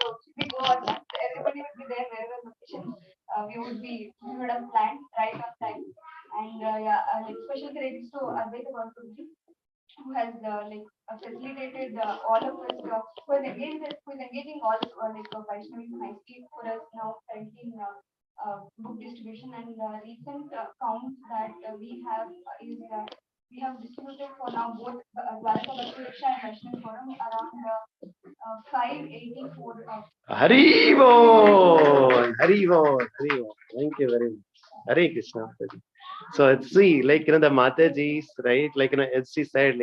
So we go or not, everybody would be there wherever location we would have planned right on time. And like special credits to Advaita Prabhuji. who has facilitated all of us, who is engaging all Vaishnavis nicely for us now currently in book distribution. And recent count that we have is we have distributed for now both Dwarka Bhakti Riksha and Vaishnav Forum around 584. Hari Bol, Hari Bol, Hari Bol. Thank you very much. Hare Krishna. So it's see, like the Mataji's, right? As she said,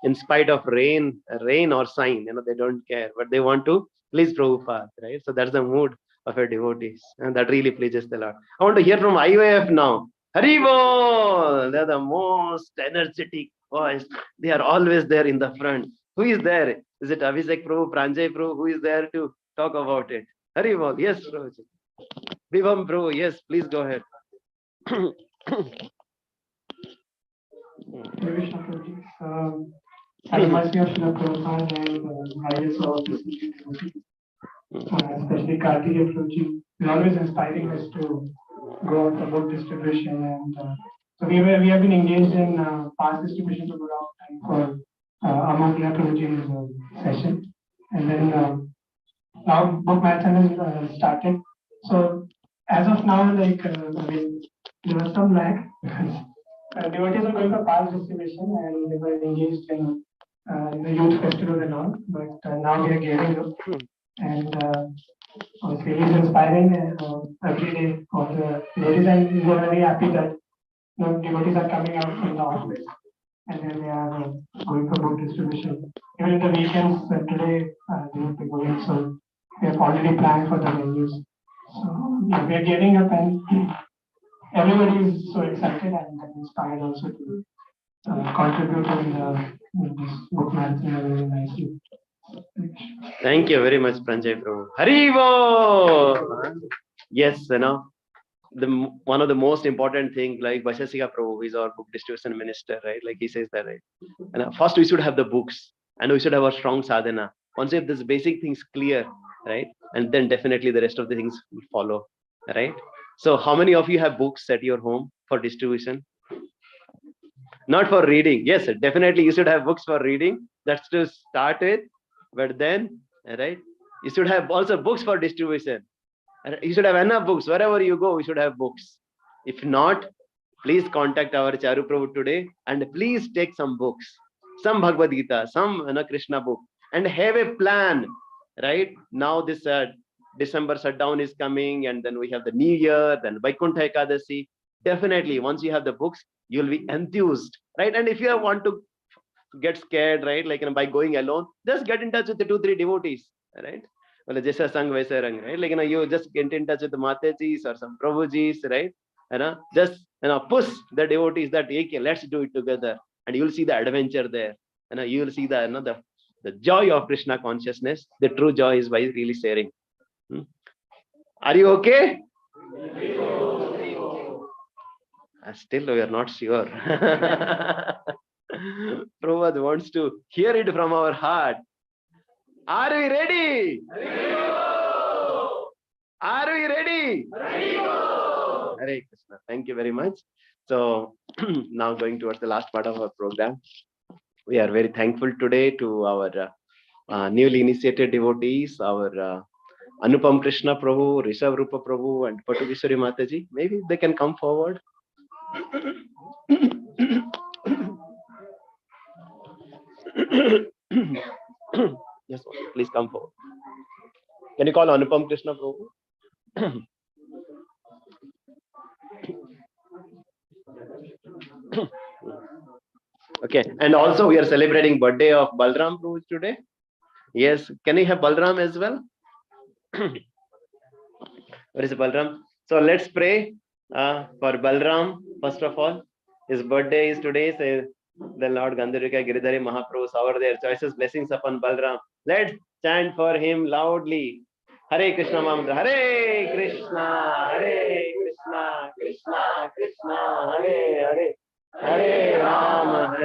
in spite of rain or sign, they don't care, but they want to please Prabhupada, right? So that's the mood of your devotees, and that really pleases the Lord. I want to hear from IOF now. Hari Bol! They're the most energetic voice. They are always there in the front. Who is there? Is it Abhishek Prabhu, Pranjay Prabhu? Who is there to talk about it? Hari Bol. Yes, Prabhuji. Vivam Prabhu. Yes, please go ahead. Have mercy of Srila Prabhupada and guidance of especially Kartikeya Prabhuji. He's always inspiring us to go for book distribution. And so we have been engaged in past distribution for a long time for Amartya Prabhuji's session. And then now book marathon has started. So as of now, there was some lag. Devotees were going for past distribution and they were engaged in the youth festival and all, but now we are gearing up, and it's really inspiring every day for the devotees, and we are very happy that devotees are coming out from the office and then they are going for book distribution. Even in the weekends, today they will be going, so we have already planned for the venues. So yeah, we are gearing up, and everybody is so excited and inspired also to contribute in this book marathon very nicely. Thank you very much, Pranjay Prabhu. Hari Bol! Yes, one of the most important thing, like Vaishasika Prabhu is our book distribution minister, right? Like he says that, right? And first we should have the books and we should have a strong sadhana. Once we have this basic things clear, right? And then definitely the rest of the things will follow, right? So how many of you have books at your home for distribution? Not for reading. Yes, definitely you should have books for reading. That's to start with. But then, right, you should have also books for distribution. You should have enough books. Wherever you go, you should have books. If not, please contact our Charu Prabhu today and please take some books, some Bhagavad Gita, some Krishna book, and have a plan, right? Now this December shutdown is coming, and then we have the New Year, then Vaikuntha Ekadasi. Definitely, once you have the books, you'll be enthused, right? And if you want to get scared, right, by going alone, just get in touch with the 2-3 devotees, right? Well, Jesa Sang Vaisa Rang, right? You just get in touch with the Matajis or some Prabhujis, right? Just push the devotees that okay, let's do it together, and you'll see the adventure there. You will see the joy of Krishna consciousness. The true joy is by really sharing. Are you okay? Still, we are not sure. Prabhupada wants to hear it from our heart. Are we ready? Are we ready? Hare Krishna. Thank you very much. So now going towards the last part of our program. We are very thankful today to our newly initiated devotees, our Anupam Krishna Prabhu, Rishabh Rupa Prabhu, and Patukeshwari Mataji. Maybe they can come forward. Yes, please come forward. Can you call Anupam Krishna Prabhu? Okay, and also we are celebrating birthday of Balram Prabhu today. Yes, can we have Balram as well? Where is Balram? So let's pray for Balram first of all. His birthday is today. So the Lord Gandharika Giridhari Mahaprabhu shower their choices blessings upon Balram. Let's chant for him loudly. Hare Krishna Mantra. Hare Krishna, Hare Krishna, Krishna Krishna, Hare Hare. Hare Rama,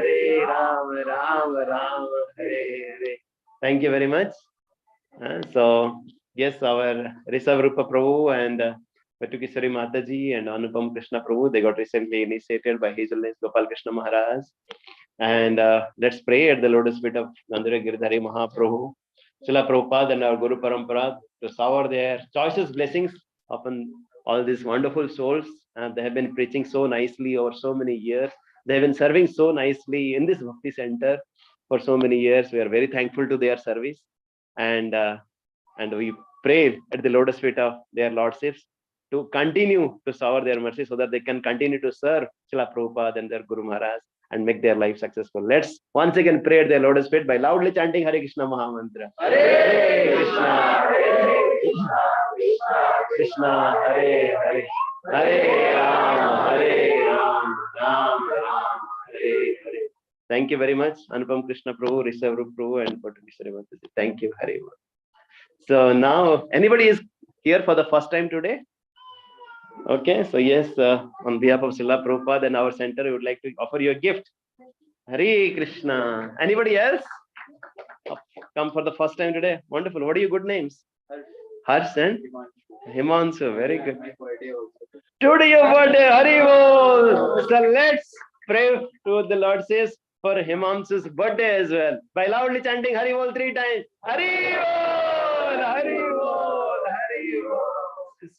Rama Rama, Hare Hare. Thank you very much. So yes, our Rishabh Rupa Prabhu and Patukeshwari Mataji and Anupam Krishna Prabhu, they got recently initiated by His Holiness Gopal Krishna Maharaj. And let's pray at the lotus feet of Gandhara Giridhari Mahaprabhu, Srila Prabhupada and our Guru Parampara to shower their choicest blessings upon all these wonderful souls. And they have been preaching so nicely over so many years. They have been serving so nicely in this Bhakti Center for so many years. We are very thankful to their service. And we pray at the lotus feet of their lordships to continue to shower their mercy so that they can continue to serve Srila Prabhupada and their Guru Maharaj and make their life successful. Let's once again pray at their lotus feet by loudly chanting Hare Krishna Mahamantra. Hare Krishna, Krishna Hare Hare, Hare Ram, Ram Ram, Hare Hare. Thank you very much, Anupam Krishna Prabhu, Rishabh Prabhu, and Potali. Thank you, Hare. So now, anybody is here for the first time today? Okay, so yes, on behalf of Srila Prabhupada and our center, we would like to offer you a gift. Hare Krishna. Anybody else come for the first time today? Wonderful. What are your good names? Harsh and Himanshu. Very good. Today your birthday, Hari Bol. So let's pray to the Lord says for Himanshu's birthday as well by loudly chanting Hari Bol 3 times. Hari Bol, Hari Bol, Hari Bol.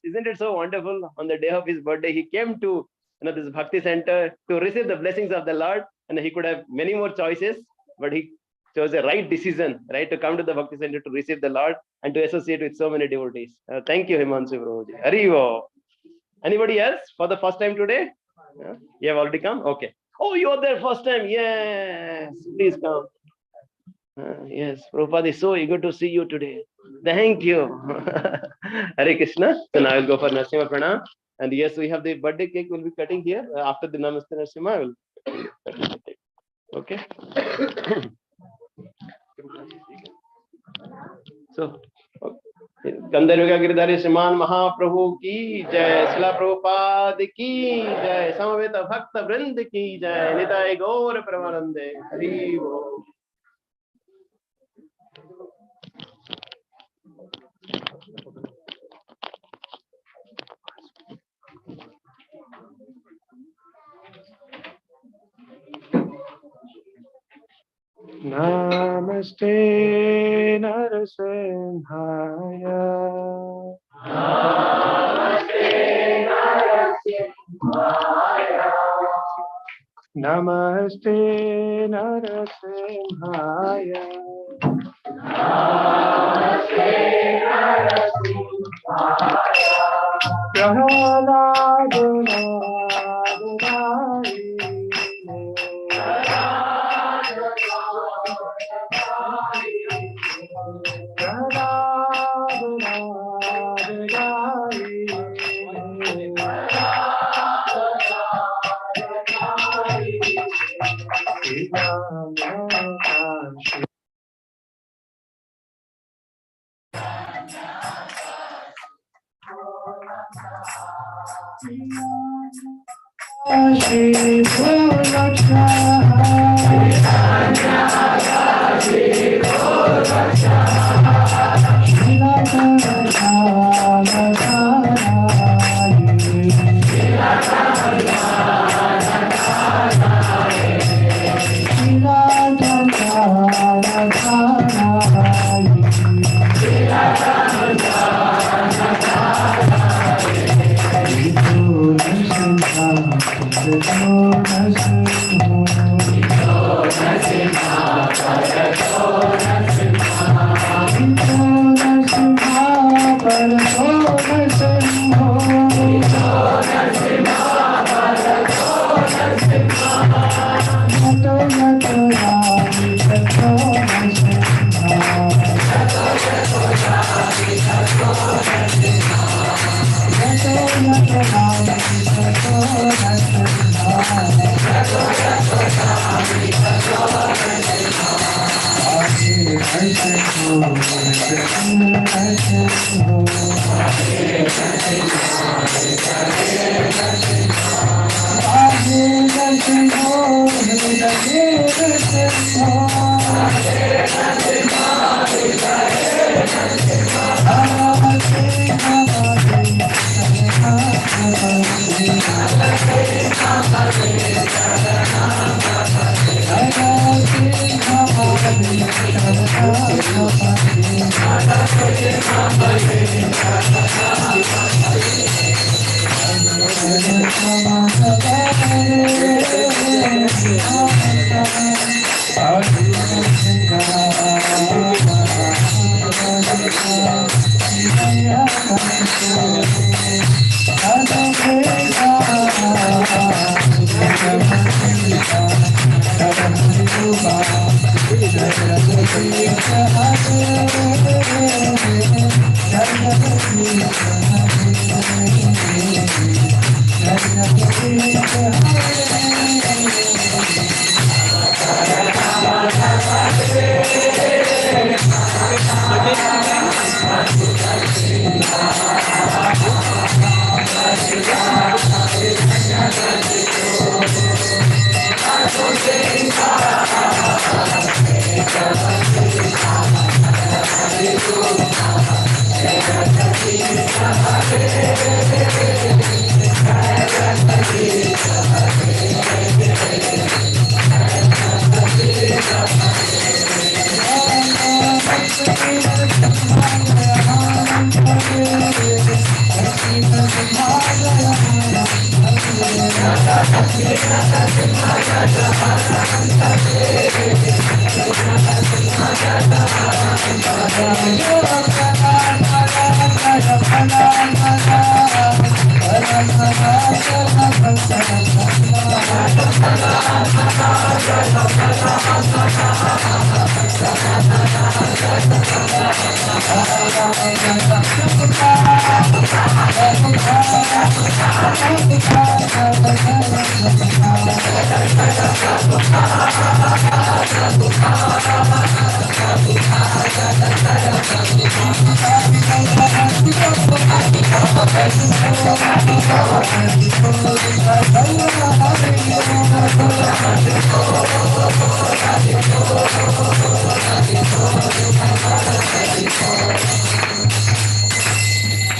Isn't it so wonderful? On the day of his birthday, he came to this Bhakti Center to receive the blessings of the Lord, and he could have many more choices, but he chose the right decision, right, to come to the Bhakti Center to receive the Lord and to associate with so many devotees. Thank you, Himanshu Prabhuji. Haribo. Anybody else for the first time today? You have already come? Okay. Oh, you are there first time. Yes, please come. Yes, Prabhupada is so eager to see you today. Thank you. Hare Krishna. So now I will go for Narasimha Pranam. And yes, we have the birthday cake we'll be cutting here. After the Namaste Narasimha, I will cut the cake. Okay. So, Gandharva Giridhari Sriman Mahaprabhu ki jai, Srila Prabhupada ki jai, Samaveta Bhakta Vrind ki jai, Nitai Gaur Pramanande. Hari Bol. Namaste Narasimhaya. Namaste Narasimhaya.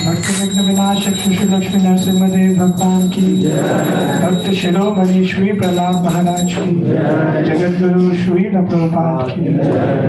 भक्त विघ्न विनाशक श्री लक्ष्मी नरसिंहदेव भगवान की भक्त शिरोमणि श्री प्रहलाद महाराज की जगत गुरु श्री प्रभुपाद की